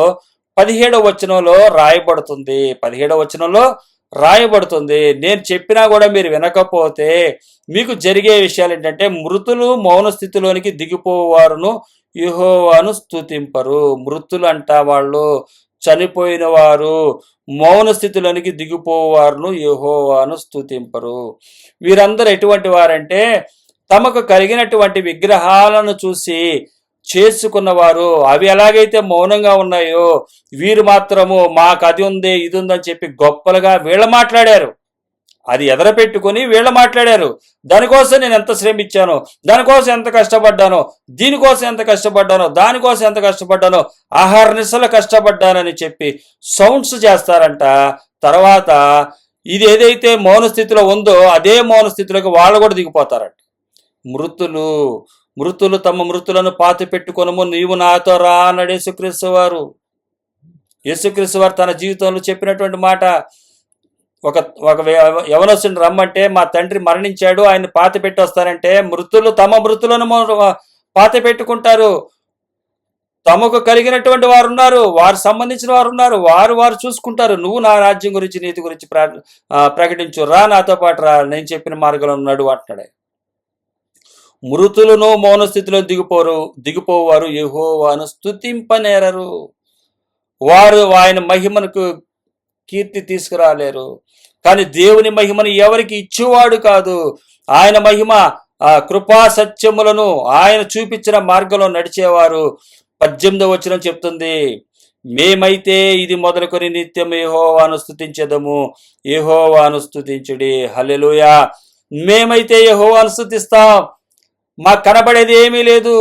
17వ వచనంలో రాయబడుతుంది. 17వ వచనంలో రాయబడుతుంది. నేను చెప్పినా కూడా మీరు వినకపోతే మీకు జరిగే విషయాలు ఏంటంటే, మృతులు మౌన స్థితిలోనికి దిగిపోవారును యెహోవాను స్తుతింపరు. మృతులు అంట వాళ్ళు, చనిపోయిన వారు మౌన స్థితిలోనికి దిగిపోవారును యెహోవాను స్తుతింపరు. వీరందరూ ఎటువంటి వారంటే, తమకు కలిగినటువంటి విగ్రహాలను చూసి చేసుకున్నవారు. అవి ఎలాగైతే మౌనంగా ఉన్నాయో, వీరు మాత్రము మాకు అది ఉంది ఇది ఉందని చెప్పి గొప్పలుగా వీళ్ళ మాట్లాడారు. అది ఎదర పెట్టుకొని వీళ్ళ మాట్లాడారు. దానికోసం నేను ఎంత శ్రమించాను, దానికోసం ఎంత కష్టపడ్డానో, దీనికోసం ఎంత కష్టపడ్డానో, దానికోసం ఎంత కష్టపడ్డానో, ఆహారనిశలు కష్టపడ్డానని చెప్పి సౌండ్స్ చేస్తారంట. తర్వాత ఇది ఏదైతే మౌన స్థితిలో ఉందో అదే మౌన స్థితిలోకి వాళ్ళు కూడా దిగిపోతారంట. మృతులు తమ మృతులను పాతి పెట్టుకొనము, నీవు నాతో రా అన్నాడు యేసుక్రీస్తు వారు. యేసుక్రీస్తు వారు తన జీవితంలో చెప్పినటువంటి మాట. ఒక యవనస్తుని రమ్మంటే, మా తండ్రి మరణించాడు, ఆయన పాతి పెట్టి వస్తారంటే, మృతులు తమ మృతులను పాతి పెట్టుకుంటారు. తమకు కలిగినటువంటి వారు ఉన్నారు, వారు సంబంధించిన వారు ఉన్నారు, వారు చూసుకుంటారు. నువ్వు నా రాజ్యం గురించి, నీతి గురించి ప్రకటించు, రా నాతో పాటు రా, నేను చెప్పిన మార్గంలో ఉన్నాడు అంటున్నాడు. మృతులను మౌన స్థితిలో దిగిపోవారు యెహోవాను స్తుతింపనేరరు. వారు ఆయన మహిమకు కీర్తి తీసుకురాలేరు. కానీ దేవుని మహిమను ఎవరికి ఇచ్చేవాడు కాదు. ఆయన మహిమ, కృపా సత్యములను ఆయన చూపించిన మార్గంలో నడిచేవారు. 18వ వచనం చెప్తుంది, మేమైతే ఇది మొదలుకొని నిత్యం యెహోవాను స్తుతించెదము, యెహోవాను స్తుతించుడి. హల్లెలూయా. మేమైతే యెహోవాను స్తుతిస్తాం. మాకు కనబడేది ఏమీ లేదు,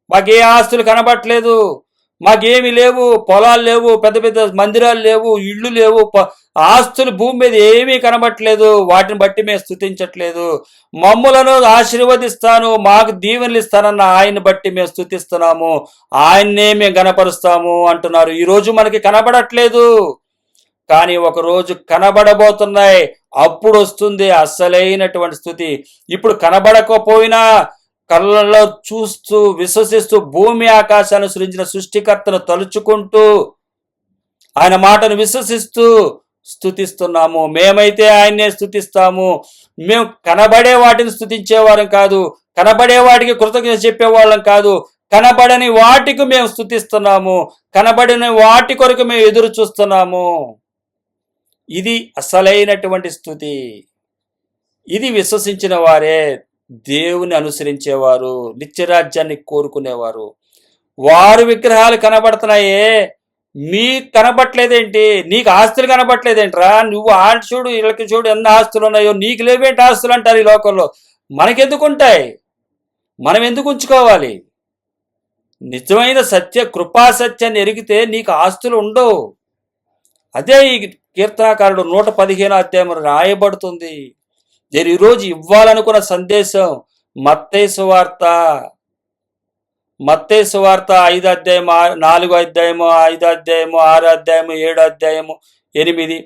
మాకే ఆస్తులు కనబడట్లేదు, మాకేమీ లేవు, పొలాలు లేవు, పెద్ద పెద్ద మందిరాలు లేవు, ఇళ్ళు లేవు, ఆస్తులు భూమి మీద ఏమీ కనబట్టలేదు. వాటిని బట్టి మేము స్తుతించట్లేదు. మమ్ములను ఆశీర్వదిస్తాను, మాకు దీవెనలు ఇస్తానన్న ఆయన్ని బట్టి మేము స్తుతిస్తున్నాము, ఆయన్నే మేము గణపరుస్తాము అంటున్నారు. ఈరోజు మనకి కనబడట్లేదు, కానీ ఒకరోజు కనబడబోతున్నాయి. అప్పుడు వస్తుంది అసలైనటువంటి స్థుతి. ఇప్పుడు కనబడకపోయినా కళ్ళల్లో చూస్తూ విశ్వసిస్తూ భూమి ఆకాశాలను సృజించిన సృష్టికర్తను తలుచుకుంటూ ఆయన మాటను విశ్వసిస్తూ స్తుతిస్తున్నాము. మేమైతే ఆయన్నే స్తుతిస్తాము. మేము కనబడే వాటిని స్తుతించేవారం కాదు, కనబడే వాటికి కృతజ్ఞత చెప్పేవాళ్ళం కాదు. కనబడని వాటికి మేము స్తుతిస్తున్నాము, కనబడని వాటి కొరకు మేము ఎదురు చూస్తున్నాము. ఇది అసలైనటువంటి స్థుతి. ఇది విశ్వసించిన వారే దేవుని అనుసరించేవారు, నిత్యరాజ్యాన్ని కోరుకునేవారు. వారు విగ్రహాలు కనబడుతున్నాయే, మీకు కనబట్లేదేంటి? నీకు ఆస్తులు కనబట్లేదేంట్రా? నువ్వు ఆడు చూడు, వీళ్ళకి చూడు ఎన్ని ఆస్తులు ఉన్నాయో, నీకు లేవేంటి ఆస్తులు అంటారు ఈ లోకంలో. మనకెందుకు ఉంటాయి? మనం ఎందుకు ఉంచుకోవాలి? నిజమైన సత్య కృపా సత్యాన్ని ఎరిగితే నీకు ఆస్తులు ఉండవు. అదే ఈ కీర్తనాకారుడు 115 అధ్యాయం రాయబడుతుంది. నేను ఈరోజు ఇవ్వాలనుకున్న సందేశం మత్తయి సువార్త 5 అధ్యాయం, 4 అధ్యాయము, 5 అధ్యాయము, 6 అధ్యాయము, 7 అధ్యాయము, 8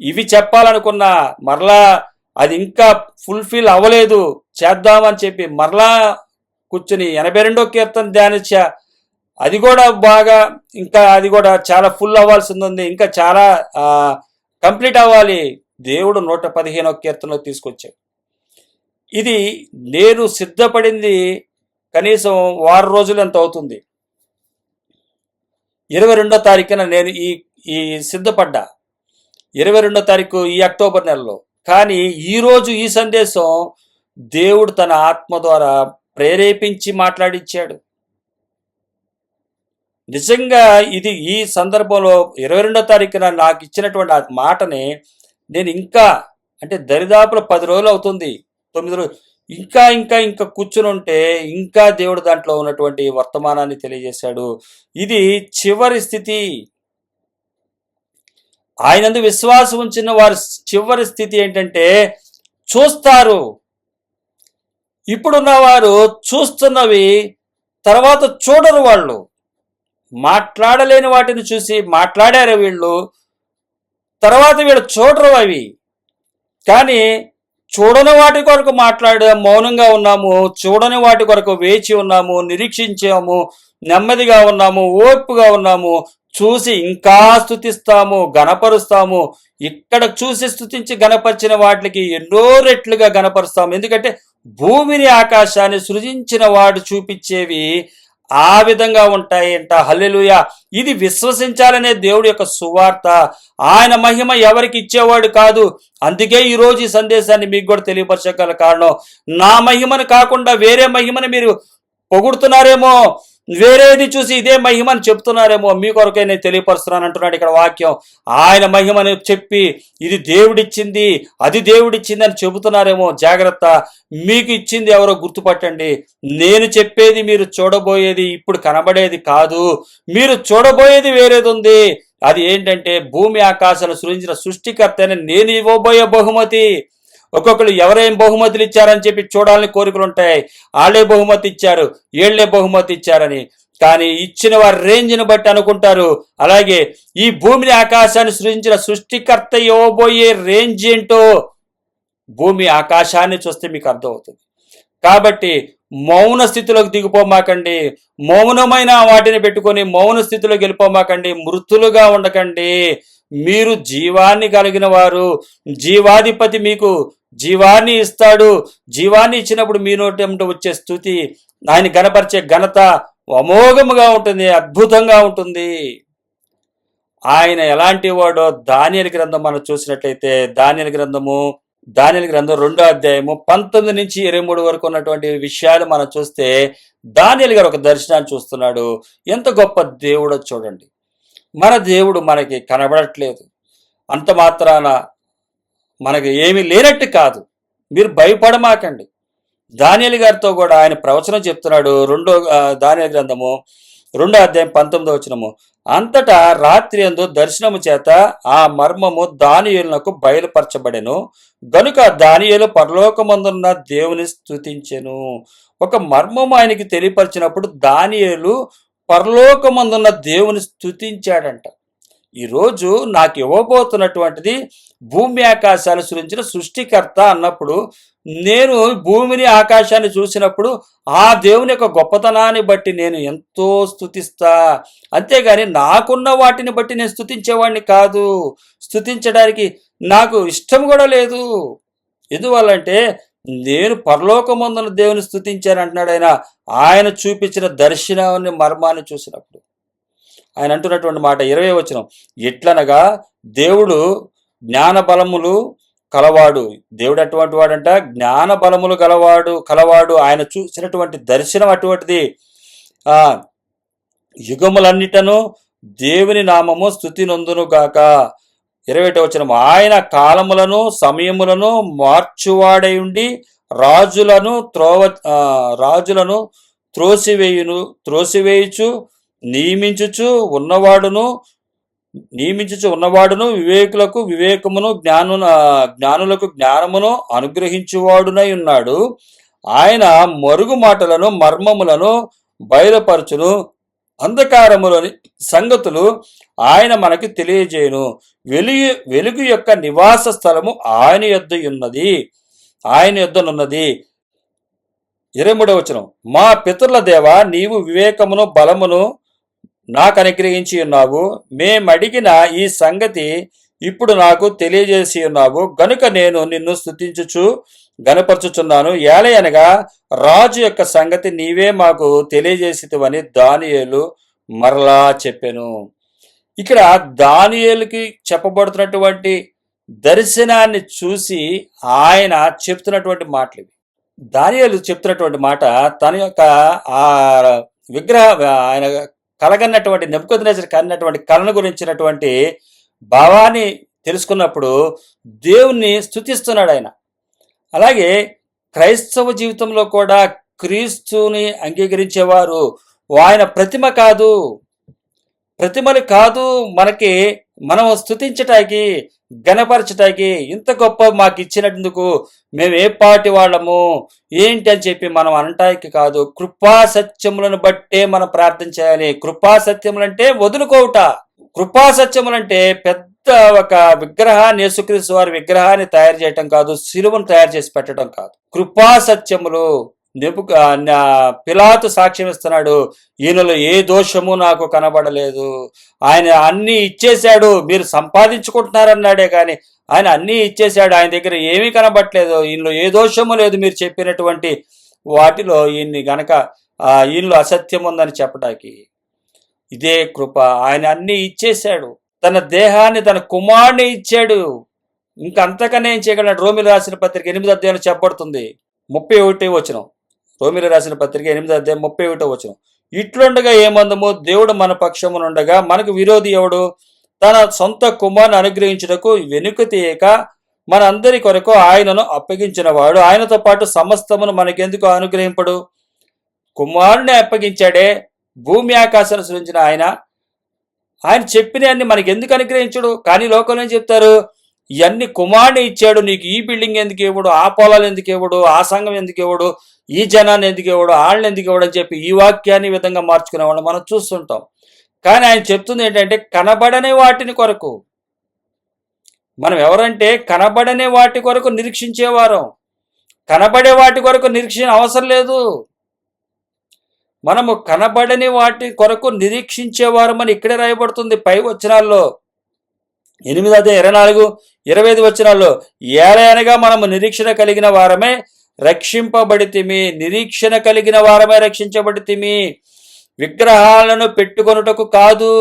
ఇవి చెప్పాలనుకున్నా. మరలా అది ఇంకా ఫుల్ఫిల్ అవ్వలేదు, చేద్దామని చెప్పి మరలా కూర్చుని 82వ కీర్తన ధ్యానించా. అది కూడా బాగా, ఇంకా అది కూడా చాలా ఫుల్ అవ్వాల్సి ఉంది, ఇంకా చాలా కంప్లీట్ అవ్వాలి. దేవుడు 115వ కీర్తనలో తీసుకొచ్చాడు. ఇది నేను సిద్ధపడింది కనీసం వారం రోజులు ఎంత అవుతుంది. 22వ తారీఖున నేను ఈ సిద్ధపడ్డా, 22వ తారీఖు ఈ అక్టోబర్ నెలలో. కానీ ఈరోజు ఈ సందేశం దేవుడు తన ఆత్మ ద్వారా ప్రేరేపించి మాట్లాడిచ్చాడు. నిజంగా ఇది ఈ సందర్భంలో 22వ తారీఖున నాకు ఇచ్చినటువంటి ఆ మాటని నేను ఇంకా, అంటే దరిదాపుల 10 రోజులు అవుతుంది, 9 రోజులు, ఇంకా ఇంకా ఇంకా కూర్చుని ఉంటే ఇంకా దేవుడు దాంట్లో ఉన్నటువంటి వర్తమానాన్ని తెలియజేశాడు. ఇది చివరి స్థితి. ఆయనందు విశ్వాసం ఉంచిన వారి చివరి స్థితి ఏంటంటే చూస్తారు. ఇప్పుడున్న వారు చూస్తున్నవి తర్వాత చూడరు. వాళ్ళు మాట్లాడలేని వాటిని చూసి మాట్లాడారు వీళ్ళు, తర్వాత వీళ్ళు చూడరు అవి. కానీ చూడని వాటి కొరకు మాట్లాడాము, మౌనంగా ఉన్నాము. చూడని వాటి కొరకు వేచి ఉన్నాము, నిరీక్షించాము, నెమ్మదిగా ఉన్నాము, ఓర్పుగా ఉన్నాము. చూసి ఇంకా స్తుతిస్తాము, గణపరుస్తాము. ఇక్కడ చూసి స్తుతించి గణపరిచిన వాటికి ఎన్నో రెట్లుగా గణపరుస్తాము. ఎందుకంటే భూమిని ఆకాశాన్ని సృజించిన వాడు చూపించేవి ఆ విధంగా ఉంటాయంట. హల్లెలూయా. ఇది విశ్వసించాలనే దేవుడి యొక్క సువార్త. ఆయన మహిమ ఎవరికి ఇచ్చేవాడు కాదు. అందుకే ఈరోజు ఈ సందేశాన్ని మీకు కూడా తెలియపరచగల కారణం, నా మహిమను కాకుండా వేరే మహిమను మీరు పొగుడుతున్నారేమో, వేరేది చూసి ఇదే మహిమని చెప్తున్నారేమో, మీ కొరకే నేను తెలియపరుస్తున్నాను అంటున్నాడు ఇక్కడ వాక్యం. ఆయన మహిమని చెప్పి ఇది దేవుడిచ్చింది, అది దేవుడిచ్చింది అని చెబుతున్నారేమో. జాగ్రత్త, మీకు ఇచ్చింది ఎవరో గుర్తుపట్టండి. నేను చెప్పేది మీరు చూడబోయేది ఇప్పుడు కనబడేది కాదు, మీరు చూడబోయేది వేరేది ఉంది. అది ఏంటంటే భూమి ఆకాశాలు సృజించిన సృష్టికర్త నేను ఇవ్వబోయే బహుమతి. ఒక్కొక్కరు ఎవరేం బహుమతులు ఇచ్చారని చెప్పి చూడాలని కోరికలు ఉంటాయి. వాళ్ళే బహుమతి ఇచ్చారు, వీళ్లే బహుమతి ఇచ్చారని. కానీ ఇచ్చిన వారి రేంజ్ని బట్టి అనుకుంటారు. అలాగే ఈ భూమిని ఆకాశాన్ని సృజించిన సృష్టికర్త ఇవ్వబోయే రేంజ్ ఏంటో భూమి ఆకాశాన్ని చూస్తే మీకు అర్థమవుతుంది. కాబట్టి మౌన స్థితిలోకి దిగిపోమాకండి, మౌనమైన వాటిని పెట్టుకొని మౌన స్థితిలోకి వెళ్ళిపోమాకండి, మృతులుగా ఉండకండి. మీరు జీవాన్ని కలిగిన వారు, జీవాధిపతి మీకు జీవాన్ని ఇస్తాడు. జీవాన్ని ఇచ్చినప్పుడు మీ నోటి వచ్చే స్తుతి, ఆయన గణపరిచే ఘనత అమోఘముగా ఉంటుంది, అద్భుతంగా ఉంటుంది. ఆయన ఎలాంటి వాడో దానియేలు గ్రంథం మనం చూసినట్లయితే, దానియేలు గ్రంథం 2వ అధ్యాయము 19 నుంచి 23 వరకు ఉన్నటువంటి విషయాలు మనం చూస్తే, దానియేలు గారు ఒక దర్శనాన్ని చూస్తున్నాడు. ఎంత గొప్ప దేవుడో చూడండి. మన దేవుడు మనకి కనబడట్లేదు, అంత మాత్రాన మనకి ఏమీ లేనట్టు కాదు. మీరు భయపడమాకండి. దానియేలు గారితో కూడా ఆయన ప్రవచనం చెప్తున్నాడు. దానియేలు గ్రంథము 2వ అధ్యాయం 19వ వచనము. అంతటా రాత్రి యందు దర్శనము చేత ఆ మర్మము దానియేలునకు బయలుపరచబడెను. గనుక దానియేలు పరలోకమందున్న దేవుని స్తుతించెను. ఒక మర్మము ఆయనకి తెలియపరిచినప్పుడు దానియేలు పరలోకమందున్న దేవుని స్తుతించాడంట. ఈరోజు నాకు ఇవ్వబోతున్నటువంటిది భూమి ఆకాశాలు సృష్టించిన సృష్టికర్త అన్నప్పుడు, నేను భూమిని ఆకాశాన్ని చూసినప్పుడు ఆ దేవుని యొక్క గొప్పతనాన్ని బట్టి నేను ఎంతో స్తుతిస్తా. అంతేగాని నాకున్న వాటిని బట్టి నేను స్తుతించేవాడిని కాదు. స్తుతించడానికి నాకు ఇష్టం కూడా లేదు. ఎందువల్లంటే నేను పరలోకమందున దేవుని స్తుతించాను అంటున్నాడు ఆయన. ఆయన చూపించిన దర్శనాన్ని మర్మాన్ని చూసినప్పుడు ఆయన అంటున్నటువంటి మాట 20వ వచనం, ఎట్లనగా దేవుడు జ్ఞాన బలములు కలవాడు. దేవుడు అటువంటి వాడంట, జ్ఞాన బలములు కలవాడు. ఆయన చూసినటువంటి దర్శనం అటువంటిది. ఆ యుగములన్నిటను దేవుని నామము స్తుతి నొందును గాక. 21వ వచనం, ఆయన కాలములను సమయములను మార్చువాడై ఉండి రాజులను త్రోసివేయుచు నియమించుచు ఉన్నవాడును వివేకులకు వివేకమును జ్ఞానులకు జ్ఞానమును అనుగ్రహించువాడునై ఉన్నాడు. ఆయన మరుగు మాటలను మర్మములను బయలుపరచును. అంధకారములోని సంగతులు ఆయన మనకి తెలియజేయును. వెలుగు యొక్క నివాస స్థలము ఆయన యొద్దనున్నది. 23వ వచనం, మా పితరుల దేవ, నీవు వివేకమును బలమును నాకు అనుగ్రహించి ఉన్నావు. మేమడిగిన ఈ సంగతి ఇప్పుడు నాకు తెలియజేసి ఉన్నావు. గనుక నేను నిన్ను స్తుతించుచు గనపరచుచున్నాను. ఏలయనగా రాజు యొక్క సంగతి నీవే మాకు తెలియజేసితివని దానియేలు మరలా చెప్పెను. ఇక్కడ దానియేలుకి చెప్పబడుతున్నటువంటి దర్శనాన్ని చూసి ఆయన చెప్తున్నటువంటి మాటలు ఇవి. దానియేలు చెప్తున్నటువంటి మాట, తన యొక్క ఆ ఆయన కలగన్నటువంటి నెబుకద్నెజరు కన్నటువంటి కళను గురించినటువంటి భావాన్ని తెలుసుకున్నప్పుడు దేవుణ్ణి స్తుతిస్తున్నాడు ఆయన. అలాగే క్రైస్తవ జీవితంలో కూడా క్రీస్తుని అంగీకరించేవారు ఆయన ప్రతిమలు కాదు మనకి మనం స్తుతించటానికి గణపరచటానికి ఇంత గొప్ప మాకు ఇచ్చినందుకు మేము ఏ పాటి వాళ్ళము ఏంటి అని చెప్పి మనం అనటానికి కాదు, కృపా సత్యములను బట్టే మనం ప్రార్థన చేయాలి. కృపా సత్యములంటే వదులుకోవట. కృపా సత్యములంటే పెద్ద ఒక విగ్రహాన్ని, యేసుక్రీస్తు వారి విగ్రహాన్ని తయారు చేయటం కాదు, శిలువను తయారు చేసి పెట్టడం కాదు. కృపా సత్యములు పిలాతు సాక్ష్యం ఇస్తున్నాడు, ఈయనలో ఏ దోషము నాకు కనబడలేదు. ఆయన అన్ని ఇచ్చేశాడు, మీరు సంపాదించుకుంటున్నారన్నాడే కానీ ఆయన అన్నీ ఇచ్చేశాడు. ఆయన దగ్గర ఏమీ కనబడలేదు, ఈయనలో ఏ దోషము లేదు. మీరు చెప్పినటువంటి వాటిలో ఈయనలో అసత్యం ఉందని చెప్పడానికి ఇదే కృప. ఆయన అన్నీ ఇచ్చేశాడు. తన దేహాన్ని, తన కుమారుని ఇచ్చాడు. ఇంకా అంతకన్నా ఏం చేయగలడు? రోమిలు రాసిన పత్రిక 8వ అధ్యాయంలో చెప్పబడుతుంది 31వ వచనం. రోమిలు రాసిన పత్రిక 8వ అధ్యాయం 31వ వచనం, ఇట్లుండగా ఏమందము, దేవుడు మన పక్షమునుండగా మనకు విరోధి ఎవడు? తన సొంత కుమారుని అనుగ్రహించుటకు వెనుక తీయక మన అందరి కొరకు ఆయనను అప్పగించిన వాడు ఆయనతో పాటు సమస్తమును మనకెందుకు అనుగ్రహింపడు? కుమారుని అప్పగించాడే, భూమి ఆకాశాలు సృజించిన ఆయన చెప్పిన అన్ని మనకి ఎందుకు అనుగ్రహించడు? కానీ లోకంలో ఏం చెప్తారు, ఇవన్నీ కుమారుని ఇచ్చాడు, నీకు ఈ బిల్డింగ్ ఎందుకు ఇవ్వడు, ఆ పొలాలు ఎందుకు ఇవ్వడు, ఆ సంఘం ఎందుకు ఇవ్వడు, ఈ జనాన్ని ఎందుకు ఇవ్వడు, వాళ్ళని ఎందుకు ఇవ్వడు అని చెప్పి ఈ వాక్యాన్ని విధంగా మార్చుకునే వాళ్ళు మనం చూస్తుంటాం. కానీ ఆయన చెప్తుంది ఏంటంటే కనబడని వాటిని కొరకు. మనం ఎవరంటే కనబడని వాటి కొరకు నిరీక్షించేవారం. కనబడే వాటి కొరకు నిరీక్షణ అవసరం లేదు. మనము కనబడని వాటి కొరకు నిరీక్షించేవారమని ఇక్కడే రాయబడుతుంది పై వచనాల్లో. 8:24-25 వచనాల్లో, ఏలయనగా మనము నిరీక్షణ కలిగిన వారమే రక్షింపబడితిమి. నిరీక్షణ కలిగిన వారమే రక్షించబడితిమి. విగ్రహాలను పెట్టుకొనుటకు కాదు,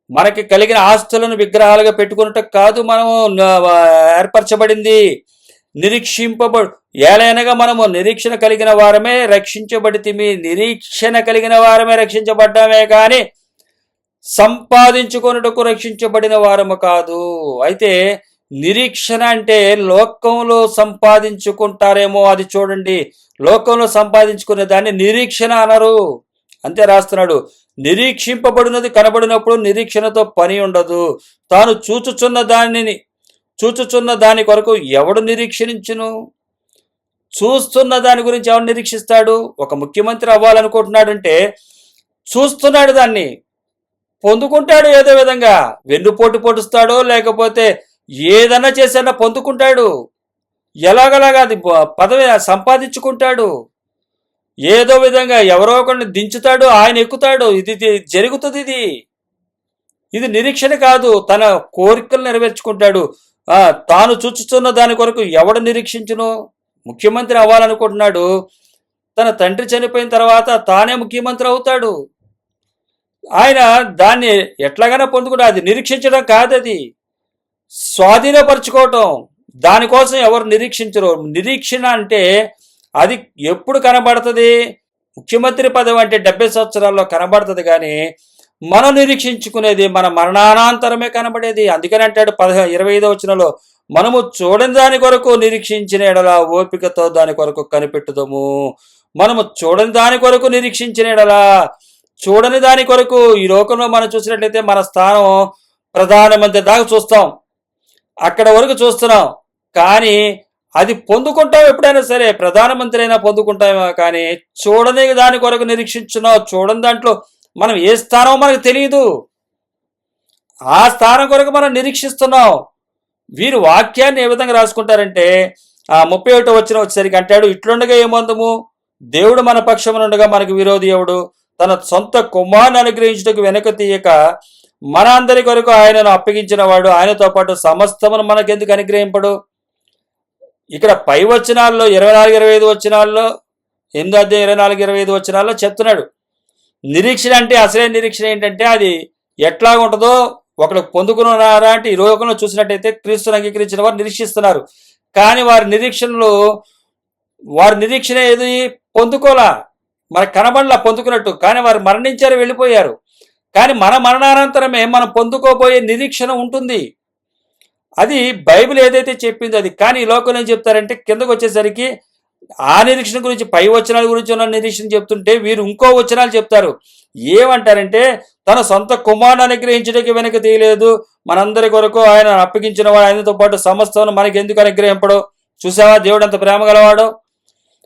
మనకి కలిగిన ఆస్తులను విగ్రహాలుగా పెట్టుకున్నట్టు కాదు మనము ఏర్పరచబడింది. ఏలైనగా మనము నిరీక్షణ కలిగిన వారమే రక్షించబడితిమి. నిరీక్షణ కలిగిన వారమే రక్షించబడ్డామే కానీ సంపాదించుకొనుటకు రక్షించబడిన వారము కాదు. అయితే నిరీక్షణ అంటే లోకంలో సంపాదించుకుంటారేమో, అది చూడండి. లోకంలో సంపాదించుకునే దాన్ని నిరీక్షణ అనరు. అంతే రాస్తున్నాడు. నిరీక్షింపబడినది కనబడినప్పుడు నిరీక్షణతో పని ఉండదు. తాను చూచుచున్న దాని కొరకు ఎవడు నిరీక్షించును? చూస్తున్న దాని గురించి ఎవడు నిరీక్షిస్తాడు? ఒక ముఖ్యమంత్రి అవ్వాలనుకుంటున్నాడంటే చూస్తున్నాడు దాన్ని. పొందుకుంటాడు. ఏదో విధంగా వెన్నుపోటు పొడుస్తాడో లేకపోతే ఏదన్నా చేసన్నా పొందుకుంటాడు. ఎలాగలాగా అది పదవి సంపాదించుకుంటాడు. ఏదో విధంగా ఎవరో ఒకరిని దించుతాడు, ఆయన ఎక్కుతాడు. ఇది జరుగుతుంది. ఇది నిరీక్షణ కాదు. తన కోరికలు నెరవేర్చుకుంటాడు. తాను చూచుతున్న దాని కొరకు ఎవడు నిరీక్షించును? ముఖ్యమంత్రి అవ్వాలనుకుంటున్నాడు. తన తండ్రి చనిపోయిన తర్వాత తానే ముఖ్యమంత్రి అవుతాడు. ఆయన దాన్ని ఎట్లాగైనా పొందుకుంటా. అది నిరీక్షించడం కాదు, అది స్వాధీనపరచుకోవటం. దానికోసం ఎవరు నిరీక్షించరు. నిరీక్షణ అంటే అది ఎప్పుడు కనబడుతుంది? ముఖ్యమంత్రి పదవి అంటే 70 సంవత్సరాల్లో కనబడుతుంది, కానీ మనం నిరీక్షించుకునేది మన మరణానంతరమే కనబడేది. అందుకని అంటాడు 25వ వచనంలో, మనము చూడని దాని కొరకు నిరీక్షించిన ఎడల ఓపికతో దాని కొరకు కనిపెట్టుదము. మనము చూడని దాని కొరకు నిరీక్షించిన ఎడల, చూడని దాని కొరకు ఈ లోకంలో మనం చూసినట్లయితే మన స్థానం ప్రధానమంత్రి దాకా చూస్తాం, అక్కడ వరకు చూస్తున్నాం. కానీ అది పొందుకుంటాం ఎప్పుడైనా సరే, ప్రధానమంత్రి అయినా పొందుకుంటామో, కానీ చూడని దాని కొరకు నిరీక్షించున్నాం. చూడని దాంట్లో మనం ఏ స్థానం మనకు తెలియదు, ఆ స్థానం కొరకు మనం నిరీక్షిస్తున్నాం. వీరు వాక్యాన్ని ఏ విధంగా రాసుకుంటారంటే 31వ వచనం వచ్చేసరికి అంటాడు, ఇట్లుండగా ఏమందము, దేవుడు మన పక్షమునుండగా మనకు విరోధి ఎవడు? తన సొంత కుమారుని అనుగ్రహించుటకు వెనక తీయక మన అందరి కొరకు ఆయనను అప్పగించిన వాడు, ఆయనతో పాటు సమస్తమును మనకెందుకు అనుగ్రహింపడు? ఇక్కడ పై వచనాల్లో 24-25 వచనాల్లో 8-24-25 వచనాల్లో చెప్తున్నాడు. నిరీక్షణ అంటే అసలైన నిరీక్షణ ఏంటంటే అది ఎట్లా ఉంటుందో ఒకరు పొందుకున్నారా అంటే, ఈ లోకంలో చూసినట్టయితే క్రీస్తుని అంగీకరించిన వారు నిరీక్షిస్తున్నారు, కానీ వారి నిరీక్షణ ఏది పొందుకోలా, మనకు కనబడలా పొందుకున్నట్టు. కానీ వారు మరణించారు, వెళ్ళిపోయారు. కానీ మన మరణానంతరమే మనం పొందుకోబోయే నిరీక్షణ ఉంటుంది. అది బైబిల్ ఏదైతే చెప్పిందో అది. కానీ ఈ లోకంలో ఏం చెప్తారంటే, కిందకు వచ్చేసరికి ఆ నిరీక్షణ గురించి, పై వచనాల గురించి ఉన్న నిరీక్షణ చెప్తుంటే వీరు ఇంకో వచనాలు చెప్తారు. ఏమంటారంటే, తన సొంత కుమారుని అనుగ్రహించడానికి వెనక తీయలేదు, మనందరి కొరకు ఆయన అప్పగించిన వాడు, ఆయనతో పాటు సమస్తం మనకి ఎందుకు అనుగ్రహింపడు? చూసావా దేవుడు అంత ప్రేమ గలవాడు?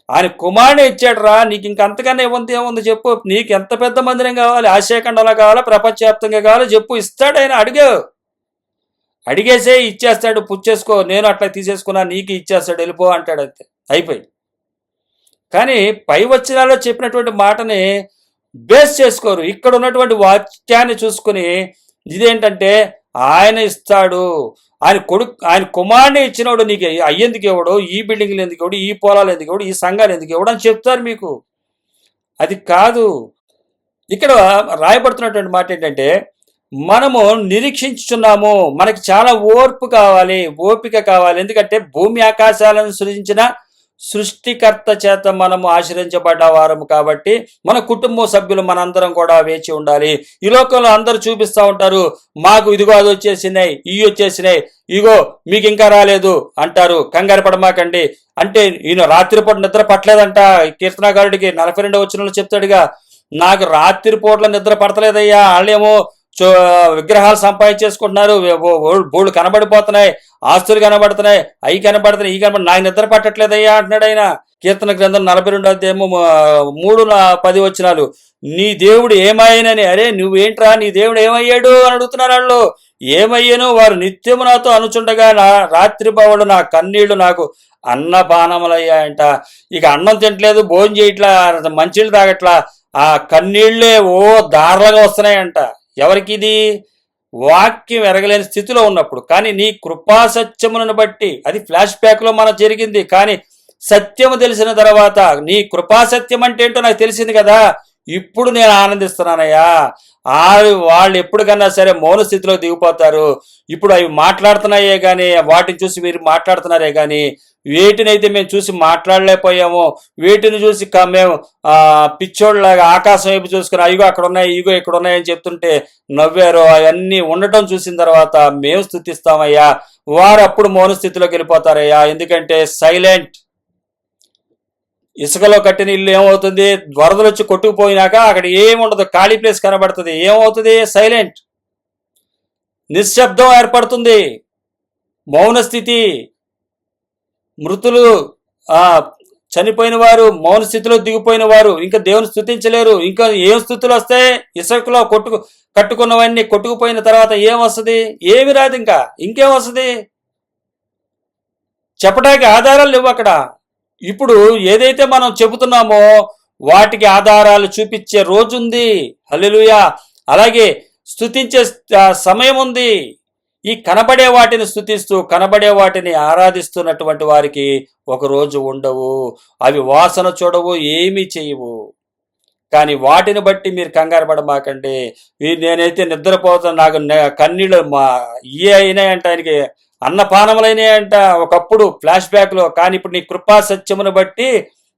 ఆయన కుమారుని ఇచ్చాడు రా, నీకు ఇంకంతకన్నా ఏముంది చెప్పు. నీకు ఎంత పెద్ద మందిరం కావాలి? ఆసియాఖండంలో కావాలా, ప్రపంచవ్యాప్తంగా కావాలా చెప్పు, ఇస్తాడు ఆయన. అడిగేసే ఇచ్చేస్తాడు. పుచ్చేసుకో, నేను అట్లా తీసేసుకున్నా, నీకు ఇచ్చేస్తాడు, వెళ్ళిపో అంటాడు. అంతే, అయిపోయి. కానీ పై వచనాల్లో చెప్పినటువంటి మాటని బేస్ చేసుకోరు. ఇక్కడ ఉన్నటువంటి వాక్యాన్ని చూసుకుని ఇదేంటంటే ఆయన ఇస్తాడు, ఆయన కుమారుని ఇచ్చినవాడు నీకు అయ్యేందుకు ఇవ్వడు, ఈ బిల్డింగ్లు ఎందుకు ఇవ్వడు, ఈ పొలాలు ఎందుకు ఇవ్వడు, ఈ సంఘాలు ఎందుకు ఇవ్వడు అని చెప్తారు మీకు. అది కాదు. ఇక్కడ రాయబడుతున్నటువంటి మాట ఏంటంటే, మనము నిరీక్షించుచున్నాము, మనకి చాలా ఓర్పు కావాలి, ఓపిక కావాలి. ఎందుకంటే భూమి ఆకాశాలను సృజించిన సృష్టికర్త చేత మనము ఆశ్రయించబడ్డ వారము కాబట్టి మన కుటుంబ సభ్యులు మనందరం కూడా వేచి ఉండాలి. ఈ లోకంలో అందరూ చూపిస్తూ ఉంటారు, మాకు ఇదిగో అది వచ్చేసినాయి, ఇవి వచ్చేసినాయి, ఇగో మీకు ఇంకా రాలేదు అంటారు. కంగారు పడమాకండి. అంటే ఈయన రాత్రిపూట నిద్ర పట్టలేదంట. కీర్తనాకారుడికి 42వ వచనంలో చెప్తాడుగా, నాకు రాత్రిపూట్ల నిద్ర పడతలేదయ్యా, వాళ్ళేమో విగ్రహాలు సంపాదించేసుకుంటున్నారు, బోళ్ళు కనబడిపోతున్నాయి, ఆస్తులు కనబడుతున్నాయి, అవి కనబడుతున్నాయి, ఈ కనబడి, నాకు నిద్ర పట్టట్లేదయ్యా అంటున్నాడు ఆయన. కీర్తన గ్రంథం 42వ అధ్యాయము 3-10 వచనాలు. నీ దేవుడు ఏమాయనని, అరే నువ్వేంట్రా, నీ దేవుడు ఏమయ్యాడు అని అడుగుతున్నారు వాళ్ళు. ఏమయ్యాను? వారు నిత్యము నాతో అనుచుండగా రాత్రి బావుడు నా కన్నీళ్లు నాకు అన్నపానములయ్యాయంట. ఇక అన్నం తింటలేదు, భోజనం చేయట్లా, మంచిళ్ళు తాగట్లా, ఆ కన్నీళ్లే దారులుగా వస్తున్నాయంట. ఎవరికి? ఇది వాక్యం ఎరగలేని స్థితిలో ఉన్నప్పుడు. కానీ నీ కృపా సత్యములను బట్టి, అది ఫ్లాష్ బ్యాక్లో మనకు జరిగింది, కానీ సత్యము తెలిసిన తర్వాత నీ కృపా సత్యం అంటే ఏంటో నాకు తెలిసింది కదా, ఇప్పుడు నేను ఆనందిస్తున్నానయ్యా. వాళ్ళు ఎప్పటికన్నా సరే మౌన స్థితిలో దిగిపోతారు. ఇప్పుడు అవి మాట్లాడుతున్నాయే కానీ, వాటిని చూసి మీరు మాట్లాడుతున్నారే కానీ, వేటినైతే మేము చూసి మాట్లాడలేకపోయామో, వేటిని చూసి మేము పిచ్చోళ్ళలాగా ఆకాశం వైపు చూసుకుని అయ్యో అక్కడ ఉన్నాయి, ఇగో ఇక్కడ ఉన్నాయని చెప్తుంటే నవ్వారో, అవన్నీ ఉండటం చూసిన తర్వాత మేము స్తుతిస్తామయ్యా. వారు అప్పుడు మౌన స్థితిలోకి వెళ్ళిపోతారయ్యా. ఎందుకంటే సైలెంట్. ఇసుకలో కట్టిన ఇల్లు ఏమవుతుంది? వరదలు వచ్చి కొట్టుకుపోయినాక అక్కడ ఏముండదు, ఖాళీ ప్లేస్ కనబడుతుంది. ఏమవుతుంది? సైలెంట్, నిశ్శబ్దం ఏర్పడుతుంది, మౌన స్థితి. మృతులు చనిపోయిన వారు, మౌన స్థితిలో దిగిపోయిన వారు ఇంకా దేవుని స్తుతించలేరు. ఇంకా ఏం స్థుతులు వస్తాయి? ఇసుకలో కట్టుకున్నవన్నీ కొట్టుకుపోయిన తర్వాత ఏం వస్తుంది? ఏమి రాదు. ఇంకేం వస్తుంది? చెప్పడానికి ఆధారాలు లేవు అక్కడ. ఇప్పుడు ఏదైతే మనం చెబుతున్నామో వాటికి ఆధారాలు చూపించే రోజుంది. హల్లెలూయా. అలాగే స్తుతించే సమయం ఉంది. ఈ కనబడే వాటిని స్తుతిస్తూ కనబడే వాటిని ఆరాధిస్తున్నటువంటి వారికి ఒక రోజు ఉండవు. అవి వాసన చూడవు, ఏమీ చేయవు. కానీ వాటిని బట్టి మీరు కంగారు పడమాకండి. నేనైతే నిద్రపోతాను, నాకు కన్నీళ్ళు ఇయే అయినాయంట, ఆయనకి అన్నపానములైనాయంట ఒకప్పుడు ఫ్లాష్ బ్యాక్లో. కానీ ఇప్పుడు నీ కృపా సత్యమును బట్టి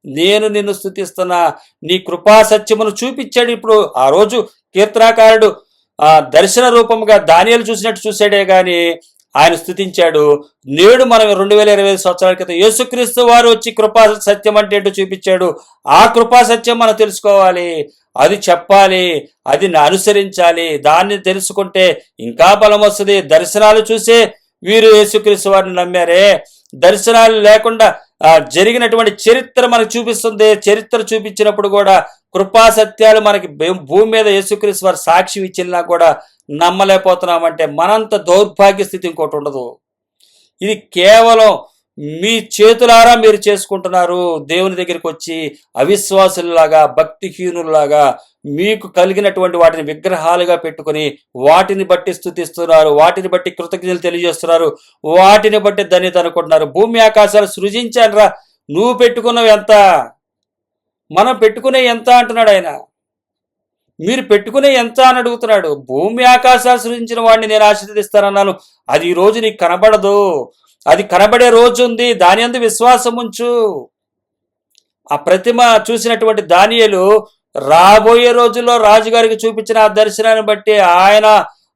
నేను నిన్ను స్తుతిస్తున్నా. నీ కృపా సత్యమును చూపించాడు. ఇప్పుడు ఆ రోజు కీర్తనాకారుడు దర్శన రూపముగా దానియేలు చూసినట్టు చూశాడే గాని ఆయన స్తుతించాడు. నేడు మనం 2025 సంవత్సరాల క్రితం యేసుక్రీస్తు వారు వచ్చి కృపా సత్యం అంటే ఏంటో చూపించాడు. ఆ కృపా సత్యం మనం తెలుసుకోవాలి, అది చెప్పాలి, అది అనుసరించాలి. దాన్ని తెలుసుకుంటే ఇంకా బలం వస్తుంది. దర్శనాలు చూసే వీరు యేసుక్రీస్తు వారిని నమ్మారే. దర్శనాలు లేకుండా జరిగినటువంటి చరిత్ర మనకు చూపిస్తుంది. చరిత్ర చూపించినప్పుడు కూడా కృపా సత్యాలు మనకి భూమి మీద యేసుక్రీస్తు వారు సాక్ష్యం ఇచ్చినా కూడా నమ్మలేకపోతున్నామంటే మనంత దౌర్భాగ్య స్థితి ఇంకోటి ఉండదు. ఇది కేవలం మీ చేతులారా మీరు చేసుకుంటున్నారు. దేవుని దగ్గరికి వచ్చి అవిశ్వాసుల్లాగా, భక్తిహీనుల్లాగా మీకు కలిగినటువంటి వాటిని విగ్రహాలుగా పెట్టుకుని వాటిని బట్టి స్తుతిస్తున్నారు, వాటిని బట్టి కృతజ్ఞతలు తెలియజేస్తున్నారు, వాటిని బట్టి ధన్యత అనుకుంటున్నారు. భూమి ఆకాశాలు సృజించానురా, నువ్వు పెట్టుకున్నవి ఎంత, మనం పెట్టుకునే ఎంత అంటున్నాడు ఆయన. మీరు పెట్టుకునే ఎంత అని అడుగుతున్నాడు. భూమి ఆకాశాలు సృజించిన వాడిని నేను ఆశీర్వదిస్తానన్నాను. అది ఈ రోజు నీకు కనబడదు. అది కనబడే రోజు ఉంది. దాని యందు విశ్వాసం ఉంచు. ఆ ప్రతిమ చూసినటువంటి దానియేలు రాబోయే రోజుల్లో రాజుగారికి చూపించిన ఆ దర్శనాన్ని బట్టి ఆయన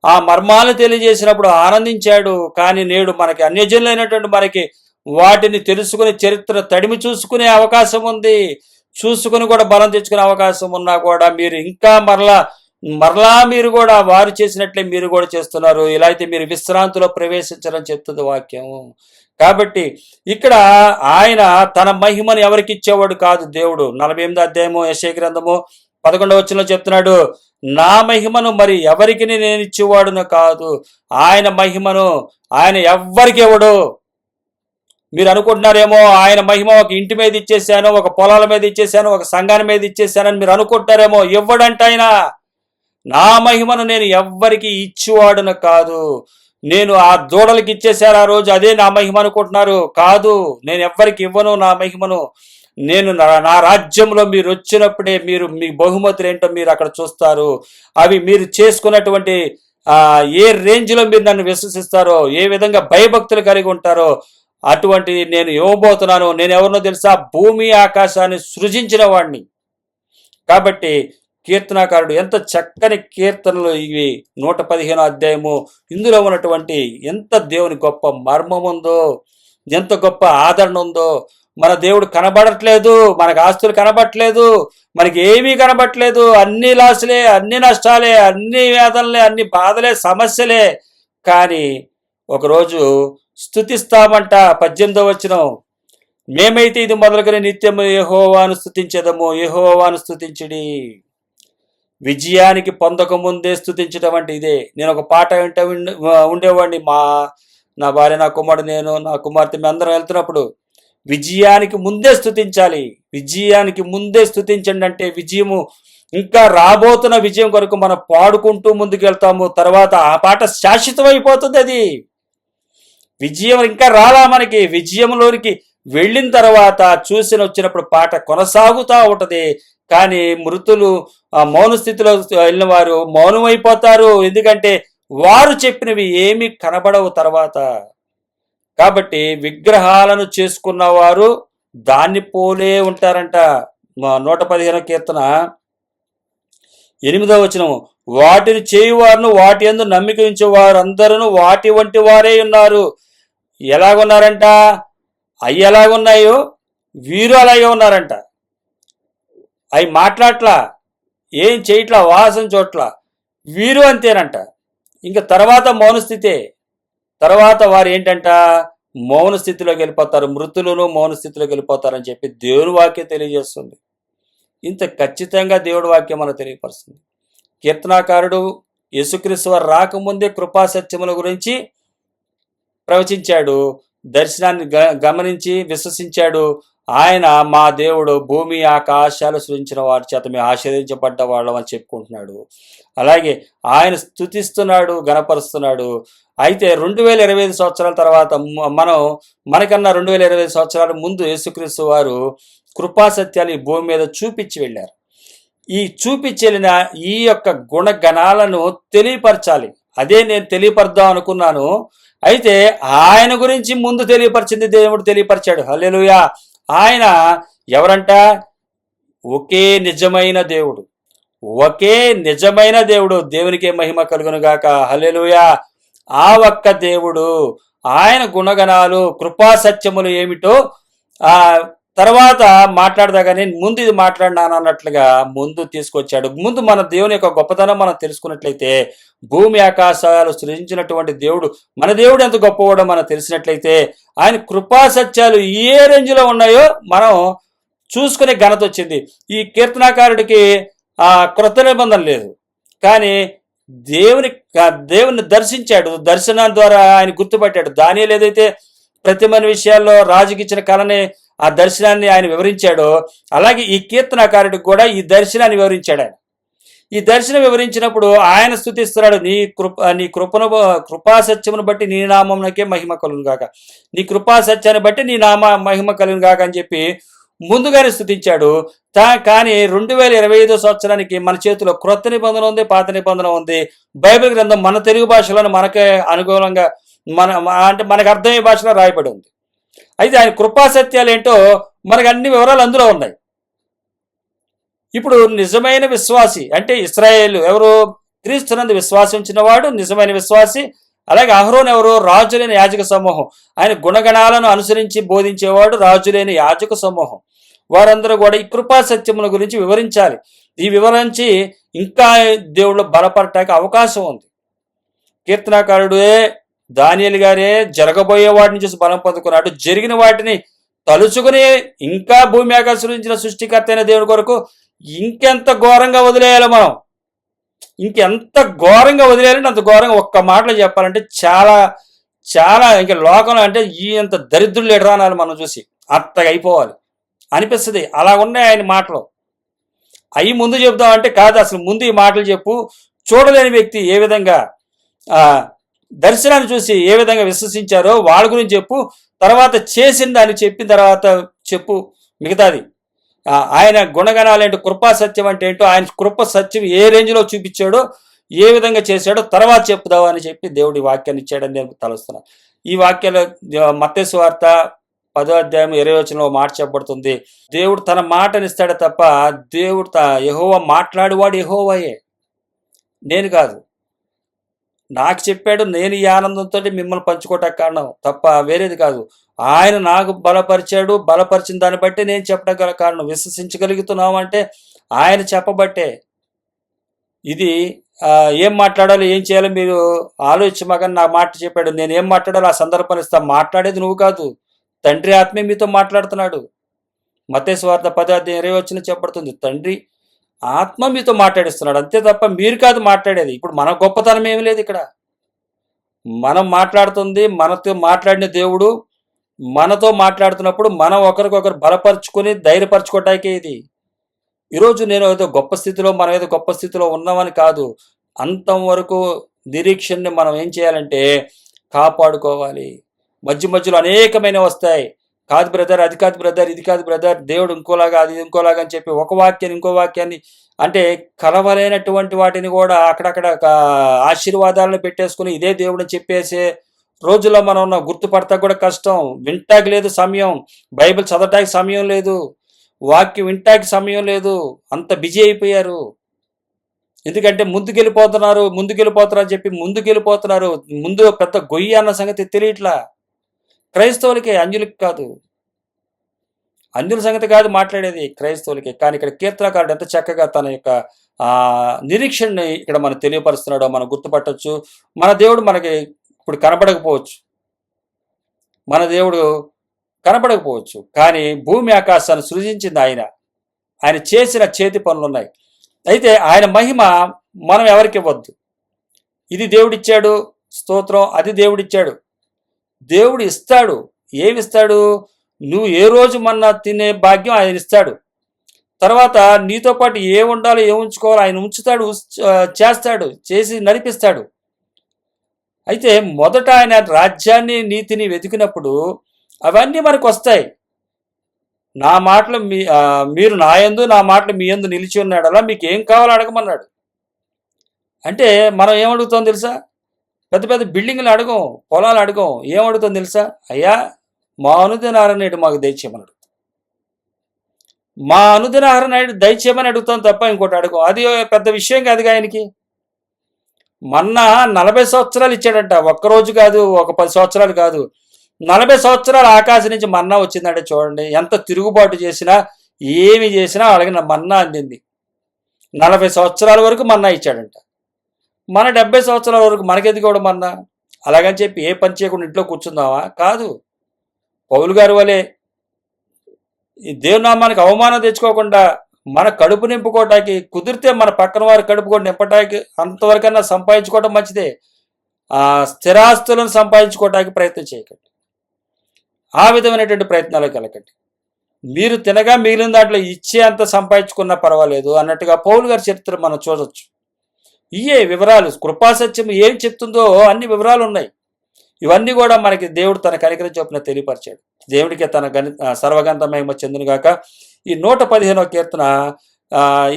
ఆ మర్మాలను తెలియజేసినప్పుడు ఆనందించాడు. కానీ నేడు మనకి అన్యజనులైనటువంటి మనకి వాటిని తెలుసుకుని చరిత్ర తడిమి చూసుకునే అవకాశం ఉంది. చూసుకుని కూడా బలం తెచ్చుకునే అవకాశం ఉన్నా కూడా మీరు ఇంకా మరలా మీరు కూడా వారు చేసినట్లే మీరు కూడా చేస్తున్నారు. ఇలా అయితే మీరు విశ్రాంతిలో ప్రవేశించరని చెప్తుంది వాక్యం. కాబట్టి ఇక్కడ ఆయన తన మహిమను ఎవరికి ఇచ్చేవాడు కాదు దేవుడు. 48వ అధ్యాయము యెషయా గ్రంథము 11వ వచనంలో చెప్తున్నాడు, నా మహిమను మరి ఎవరికి నేను ఇచ్చేవాడును కాదు. ఆయన మహిమను ఆయన ఎవ్వరికి ఇవ్వడు. మీరు అనుకుంటున్నారేమో ఆయన మహిమ ఒక ఇంటి మీద ఇచ్చేసాను, ఒక పొలాల మీద ఇచ్చేసాను, ఒక సంఘాన్ని మీద ఇచ్చేసానని మీరు అనుకుంటున్నారేమో. ఇవ్వడంట ఆయన. నా మహిమను నేను ఎవ్వరికి ఇచ్చేవాడును కాదు. నేను ఆ దూడలకి ఇచ్చేసారు ఆ రోజు, అదే నా మహిమ అనుకుంటున్నారు. కాదు, నేను ఎవ్వరికి ఇవ్వను నా మహిమను. నేను నా రాజ్యంలో మీరు వచ్చినప్పుడే మీరు మీ బహుమతులు ఏంటో మీరు అక్కడ చూస్తారు. అవి మీరు చేసుకున్నటువంటి ఏ రేంజ్లో మీరు నన్ను విశ్వసిస్తారో, ఏ విధంగా భయభక్తులు కలిగి ఉంటారో అటువంటి నేను ఇవ్వబోతున్నాను. నేను ఎవరినో తెలుసా? భూమి ఆకాశాన్ని సృజించిన వాడిని. కాబట్టి కీర్తనాకారుడు ఎంత చక్కని కీర్తనలు ఇవి. 115వ అధ్యాయము. ఇందులో ఉన్నటువంటి ఎంత దేవుని గొప్ప మర్మం ఉందో, ఎంత గొప్ప ఆదరణ ఉందో. మన దేవుడు కనబడట్లేదు, మనకు ఆస్తులు కనబడట్లేదు, మనకి ఏమీ కనబడట్లేదు. అన్ని లాసులే, అన్ని నష్టాలే, అన్ని వేదనలే, అన్ని బాధలే, సమస్యలే. కానీ ఒకరోజు స్తుతిస్తామంట. 18వ వచనం, మేమైతే ఇది మొదలుకొని నిత్యము యెహోవాను స్తుతించెదము, యెహోవాను స్తుతించుడి. విజయానికి పొందక ముందే స్తుతించడం అంటే ఇదే. నేను ఒక పాట వింటే ఉండేవాడిని. నా భార్య, నా కుమారుడు, నేను, నా కుమార్తె మేము అందరం వెళ్తున్నప్పుడు విజయానికి ముందే స్తుతించాలి. విజయానికి ముందే స్తుతించండి అంటే విజయము ఇంకా రాబోతున్న విజయం కొరకు మనం పాడుకుంటూ ముందుకు వెళ్తాము. తర్వాత ఆ పాట శాశ్వతం అయిపోతుంది. అది విజయం ఇంకా రాలా మనకి. విజయంలోనికి వెళ్ళిన తర్వాత వచ్చినప్పుడు పాట కొనసాగుతూ ఉంటది. కానీ మృతులు మౌన స్థితిలో వెళ్ళిన వారు మౌనం అయిపోతారు. ఎందుకంటే వారు చెప్పినవి ఏమి కనబడవు తర్వాత. కాబట్టి విగ్రహాలను చేసుకున్న వారు దాన్ని పోలే ఉంటారంట. 115వ కీర్తన 8వ వచనం, వాటిని చేయువారును వాటి యందు నమ్మిక ఉంచేవారు అందరూ వాటి వంటి వారే ఉన్నారు. ఎలాగున్నారంట? అవి ఎలాగున్నాయో వీరు అలాగే ఉన్నారంట. అవి మాట్లాడట్లా, ఏం చేయట్లా, వాసన చోట్ల. వీరు అంతేనంట. ఇంకా తర్వాత మౌనస్థితే. తర్వాత వారు ఏంటంట? మౌన స్థితిలోకి వెళ్ళిపోతారు, మృతులను మౌన స్థితిలోకి వెళ్ళిపోతారని చెప్పి దేవుని వాక్యం తెలియజేస్తుంది. ఇంత ఖచ్చితంగా దేవుడి వాక్యం మనకు తెలియపరుస్తుంది. కీర్తనాకారుడు యేసుక్రీస్తు వారు రాకముందే కృపా సత్యముల గురించి ప్రవచించాడు, దర్శనాన్ని గమనించి విశ్వసించాడు. ఆయన మా దేవుడు భూమి ఆకాశాలు సృజించిన వారి చేత మేము ఆశీర్వదించబడ్డ వాళ్ళం అని చెప్పుకుంటున్నాడు. అలాగే ఆయన స్తుతిస్తున్నాడు, గణపరుస్తున్నాడు. అయితే 2025 సంవత్సరాల తర్వాత మనకన్నా 2025 సంవత్సరాల ముందు యేసుక్రీస్తు వారు కృపా సత్యాలు ఈ భూమి మీద చూపించి వెళ్ళారు. ఈ చూపించి వెళ్ళిన ఈ యొక్క గుణగణాలను తెలియపరచాలి. అదే నేను తెలియపరదాం అనుకున్నాను. అయితే ఆయన గురించి ముందు తెలియపరిచింది దేవుడు తెలియపరిచాడు. హల్లెలూయా. ఆయన ఎవరంట? ఒకే నిజమైన దేవుడు, ఒకే నిజమైన దేవుడు. దేవునికే మహిమ కలుగును గాక. హల్లెలూయా. ఆ ఒక్క దేవుడు, ఆయన గుణగణాలు, కృపా సత్యములు ఏమిటో ఆ తర్వాత మాట్లాడదా, కానీ ముందు ఇది మాట్లాడినాను అన్నట్లుగా ముందు తీసుకొచ్చాడు. ముందు మన దేవుని యొక్క గొప్పతనం మనం తెలుసుకున్నట్లయితే, భూమి ఆకాశాలు సృజించినటువంటి దేవుడు, మన దేవుడు ఎంత గొప్పవాడో మనం తెలిసినట్లయితే, ఆయన కృపా సత్యాలు ఏ రేంజ్లో ఉన్నాయో మనం చూసుకునే ఘనత వచ్చింది. ఈ కీర్తనాకారుడికి క్రొత్త నిబంధన లేదు, కానీ దేవుని దర్శించాడు. దర్శనం ద్వారా ఆయన గుర్తుపట్టాడు. దానియేలు ఏదైతే ప్రతిమని విషయాల్లో రాజుకి ఇచ్చిన కళని, ఆ దర్శనాన్ని ఆయన వివరించాడో, అలాగే ఈ కీర్తనాకారుడికి కూడా ఈ దర్శనాన్ని వివరించాడు. ఆయన ఈ దర్శనం వివరించినప్పుడు ఆయన స్తుతిస్తున్నాడు. నీ కృపా సత్యమును బట్టి నీ నామమునకే మహిమ కలుగును గాక, నీ కృపా సత్యాన్ని బట్టి నీ నామ మహిమ కలుగును గాక అని చెప్పి ముందుగానే స్తుతించాడు. కానీ 2025 సంవత్సరానికి మన చేతిలో క్రొత్త నిబంధన ఉంది, పాత నిబంధన ఉంది. బైబిల్ గ్రంథం మన తెలుగు భాషలో మనకే అనుకూలంగా అంటే మనకు అర్థమయ్యే భాషలో రాయబడి ఉంది. అయితే ఆయన కృపా సత్యాలు ఏంటో మనకు అన్ని వివరాలు అందులో ఉన్నాయి. ఇప్పుడు నిజమైన విశ్వాసి అంటే ఇశ్రాయేలు ఎవరు? క్రీస్తునందు విశ్వాసం ఉంచినవాడు నిజమైన విశ్వాసి. అలాగే అహరోను ఎవరు? రాజులేని యాజక సమూహం. ఆయన గుణగణాలను అనుసరించి బోధించేవాడు రాజులేని యాజక సమూహం. వారందరూ కూడా ఈ కృపా సత్యముల గురించి వివరించాలి. ఈ వివరించి ఇంకా దేవుళ్ళు బలపడటానికి అవకాశం ఉంది. కీర్తనాకారుడే దానియేలు గారే జరగబోయే వాటిని చూసి బలం పొందుకున్నాడు. జరిగిన వాటిని తలుచుకుని ఇంకా భూమి ఆకాశించిన సృష్టికర్త అయిన దేవుని కొరకు ఇంకెంత ఘోరంగా వదిలేయాలి మనం, ఇంకెంత ఘోరంగా వదిలేయాలంటే అంత ఘోరంగా. ఒక్క మాటలో చెప్పాలంటే చాలా చాలా ఇంకా లోకంలో అంటే ఈ అంత దరిద్రులు లేడరా అనాలి మనం చూసి, అంతగా అయిపోవాలి అనిపిస్తుంది. అలా ఉన్నాయి ఆయన మాటలు. అవి ముందు చెబుతామంటే కాదు, అసలు ముందు ఈ మాటలు చెప్పు. చూడలేని వ్యక్తి ఏ విధంగా దర్శనాన్ని చూసి ఏ విధంగా విశ్వసించారో వాళ్ళ గురించి చెప్పు. తర్వాత చేసిన దాన్ని చెప్పిన తర్వాత చెప్పు మిగతాది. ఆయన గుణగణాలు ఏంటో, కృపా సత్యం అంటే ఏంటో, ఆయన కృప సత్యం ఏ రేంజ్లో చూపించాడో, ఏ విధంగా చేశాడో తర్వాత చెప్పుదావు అని చెప్పి దేవుడి వాక్యాన్ని ఇచ్చాడని నేను తలుస్తున్నాను. ఈ వాక్యాలు మత్తయి సువార్త 10వ అధ్యాయం 20వ వచనంలో మాట చెప్పబడుతుంది. దేవుడు తన మాటనిస్తాడే తప్ప దేవుడు యెహోవా మాట్లాడేవాడు యెహోవాయే, నేను కాదు. నాకు చెప్పాడు, నేను ఈ ఆనందంతో మిమ్మల్ని పంచుకోవటానికి కారణం తప్ప వేరేది కాదు. ఆయన నాకు బలపరిచాడు, బలపరిచిన దాన్ని బట్టి నేను చెప్పడం గల కారణం. విశ్వసించగలుగుతున్నాం అంటే ఆయన చెప్పబట్టే. ఇది ఏం మాట్లాడాలో ఏం చేయాలో మీరు ఆలోచించమని నా మాట చెప్పాడు. నేను ఏం మాట్లాడాలో ఆ సందర్భాన్ని ఇస్తా. మాట్లాడేది నువ్వు కాదు, తండ్రి ఆత్మే మీతో మాట్లాడుతున్నాడు. మత్తయి సువార్త 10వ అధ్యాయం 20వ వచనం చెప్పబడుతుంది. తండ్రి ఆత్మ మీతో మాట్లాడిస్తున్నాడు, అంతే తప్ప మీరు కాదు మాట్లాడేది. ఇప్పుడు మన గొప్పతనం ఏమి లేదు ఇక్కడ. మనం మాట్లాడుతుంది, మనతో మాట్లాడిన దేవుడు మనతో మాట్లాడుతున్నప్పుడు మనం ఒకరికొకరు బలపరుచుకొని ధైర్యపరచుకోవటానికే ఇది. ఈరోజు నేను ఏదో గొప్ప స్థితిలో, మనం ఏదో గొప్ప స్థితిలో ఉన్నామని కాదు. అంతం వరకు నిరీక్షణని మనం ఏం చేయాలంటే కాపాడుకోవాలి. మధ్య మధ్యలో అనేకమైనవి వస్తాయి. కాదు బ్రదర్, అది కాదు బ్రదర్, ఇది కాదు బ్రదర్, దేవుడు ఇంకోలాగా, అది ఇంకోలాగా అని చెప్పి ఒక వాక్యాన్ని ఇంకో వాక్యాన్ని అంటే కలవలేనటువంటి వాటిని కూడా అక్కడక్కడ ఆశీర్వాదాలను పెట్టేసుకుని ఇదే దేవుడిని చెప్పేసే రోజుల్లో మనం ఉన్నాం. గుర్తుపడతా కూడా కష్టం, వింటాకి లేదు సమయం, బైబిల్ చదవటానికి సమయం లేదు, వాక్యం వింటాకి సమయం లేదు, అంత బిజీ అయిపోయారు. ఎందుకంటే ముందుకెళ్ళిపోతున్నారు అని చెప్పి ముందుకెళ్ళిపోతున్నారు. ముందు పెద్ద గొయ్యి అన్న సంగతి తెలియట్లా. క్రైస్తవులకే, అన్యులకి కాదు. అన్యుల సంగతి కాదు మాట్లాడేది, క్రైస్తవులకే. కానీ ఇక్కడ కీర్తనకారుడు ఎంత చక్కగా తన యొక్క నిరీక్షణని ఇక్కడ మనం తెలియపరుస్తున్నాడో మనం గుర్తుపట్టవచ్చు. మన దేవుడు మనకి ఇప్పుడు కనపడకపోవచ్చు, మన దేవుడు కనపడకపోవచ్చు, కానీ భూమి ఆకాశాన్ని సృజించింది ఆయన. ఆయన చేసిన చేతి పనులు ఉన్నాయి. అయితే ఆయన మహిమ మనం ఎవరికి ఇవ్వద్దు. ఇది దేవుడిచ్చాడు స్తోత్రం, అది దేవుడిచ్చాడు. దేవుడు ఇస్తాడు. ఏమిస్తాడు? నువ్వు ఏ రోజు మన్నా తినే భాగ్యం ఆయన ఇస్తాడు. తర్వాత నీతో పాటు ఏ ఉండాలో ఏ ఉంచుకోవాలో ఆయన ఉంచుతాడు, చేస్తాడు, చేసి నడిపిస్తాడు. అయితే మొదట ఆయన రాజ్యాన్ని నీతిని వెతికినప్పుడు అవన్నీ మనకు వస్తాయి. నా మాటలు మీరు నా యందు, నా మాటలు మీ యందు నిలిచి ఉన్నాడు, అలా మీకు ఏం కావాలో అడగమన్నాడు. అంటే మనం ఏమడుగుతాం తెలుసా? పెద్ద పెద్ద బిల్డింగ్లు అడగం, పొలాలు అడగం. ఏమడుగుతాం తెలుసా? అయ్యా మా అనుదిన నేడు మాకు దయచేయమన్నాడు. మా అనుదిన నాయుడు దయచేయమని అడుగుతాం తప్ప ఇంకోటి అడగం. అది పెద్ద విషయం కాదుగా ఆయనకి. మన్నా 40 సంవత్సరాలు ఇచ్చాడంట, ఒక్కరోజు కాదు, ఒక 10 సంవత్సరాలు కాదు, 40 సంవత్సరాలు ఆకాశం నుంచి మన్నా వచ్చిందంటే చూడండి. ఎంత తిరుగుబాటు చేసినా ఏమి చేసినా అలాగే మన్నా అందింది. 40 సంవత్సరాల వరకు మన్నా ఇచ్చాడంట. మన 70 సంవత్సరాల వరకు మనకెందుకు కూడా మన్నా? అలాగని చెప్పి ఏ పని చేయకుండా ఇంట్లో కూర్చుందామా? కాదు. పౌలు గారి వలె ఈ దేవునామానికి అవమానం తెచ్చుకోకుండా మన కడుపు నింపుకోవటానికి, కుదిరితే మన పక్కన వారి కడుపు కూడా నింపటానికి అంతవరకన్నా సంపాదించుకోవడం మంచిదే. స్థిరాస్తులను సంపాదించుకోవటానికి ప్రయత్నం చేయకండి. ఆ విధమైనటువంటి ప్రయత్నాలకు వెళ్ళకండి. మీరు తినగా మిగిలిన దాంట్లో ఇచ్చే అంత సంపాదించుకున్నా పర్వాలేదు అన్నట్టుగా పౌలు గారి చరిత్ర మనం చూడొచ్చు. ఇయే వివరాలు, కృపాసత్యం ఏం చెప్తుందో అన్ని వివరాలు ఉన్నాయి. ఇవన్నీ కూడా మనకి దేవుడు తన కనికరం చొప్పున తెలియపరిచాడు. దేవుడికి తన సర్వగంధ మహిమ చెందును గాక. ఈ 115వ కీర్తన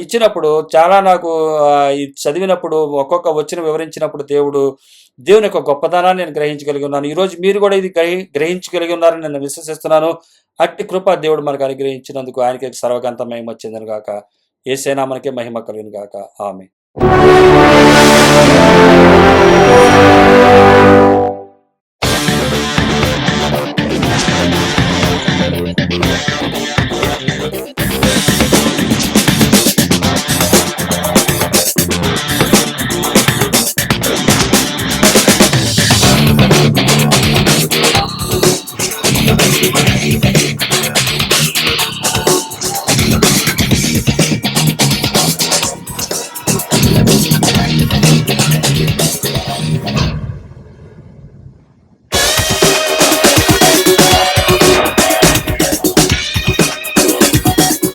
ఇచ్చినప్పుడు చాలా నాకు చదివినప్పుడు ఒక్కొక్క వచ్చిన వివరించినప్పుడు దేవుని యొక్క గొప్పతనాన్ని నేను గ్రహించగలిగి ఉన్నాను. ఈరోజు మీరు కూడా ఇది గ్రహించగలిగి ఉన్నారని నేను విశ్వసిస్తున్నాను. అట్టి కృప దేవుడు మనకు అనుగ్రహించినందుకు ఆయనకి సర్వగంధ మహిమ చెందును గాక. యేసయ్య మనకే మహిమ కలుగును గాక. ఆమేన్.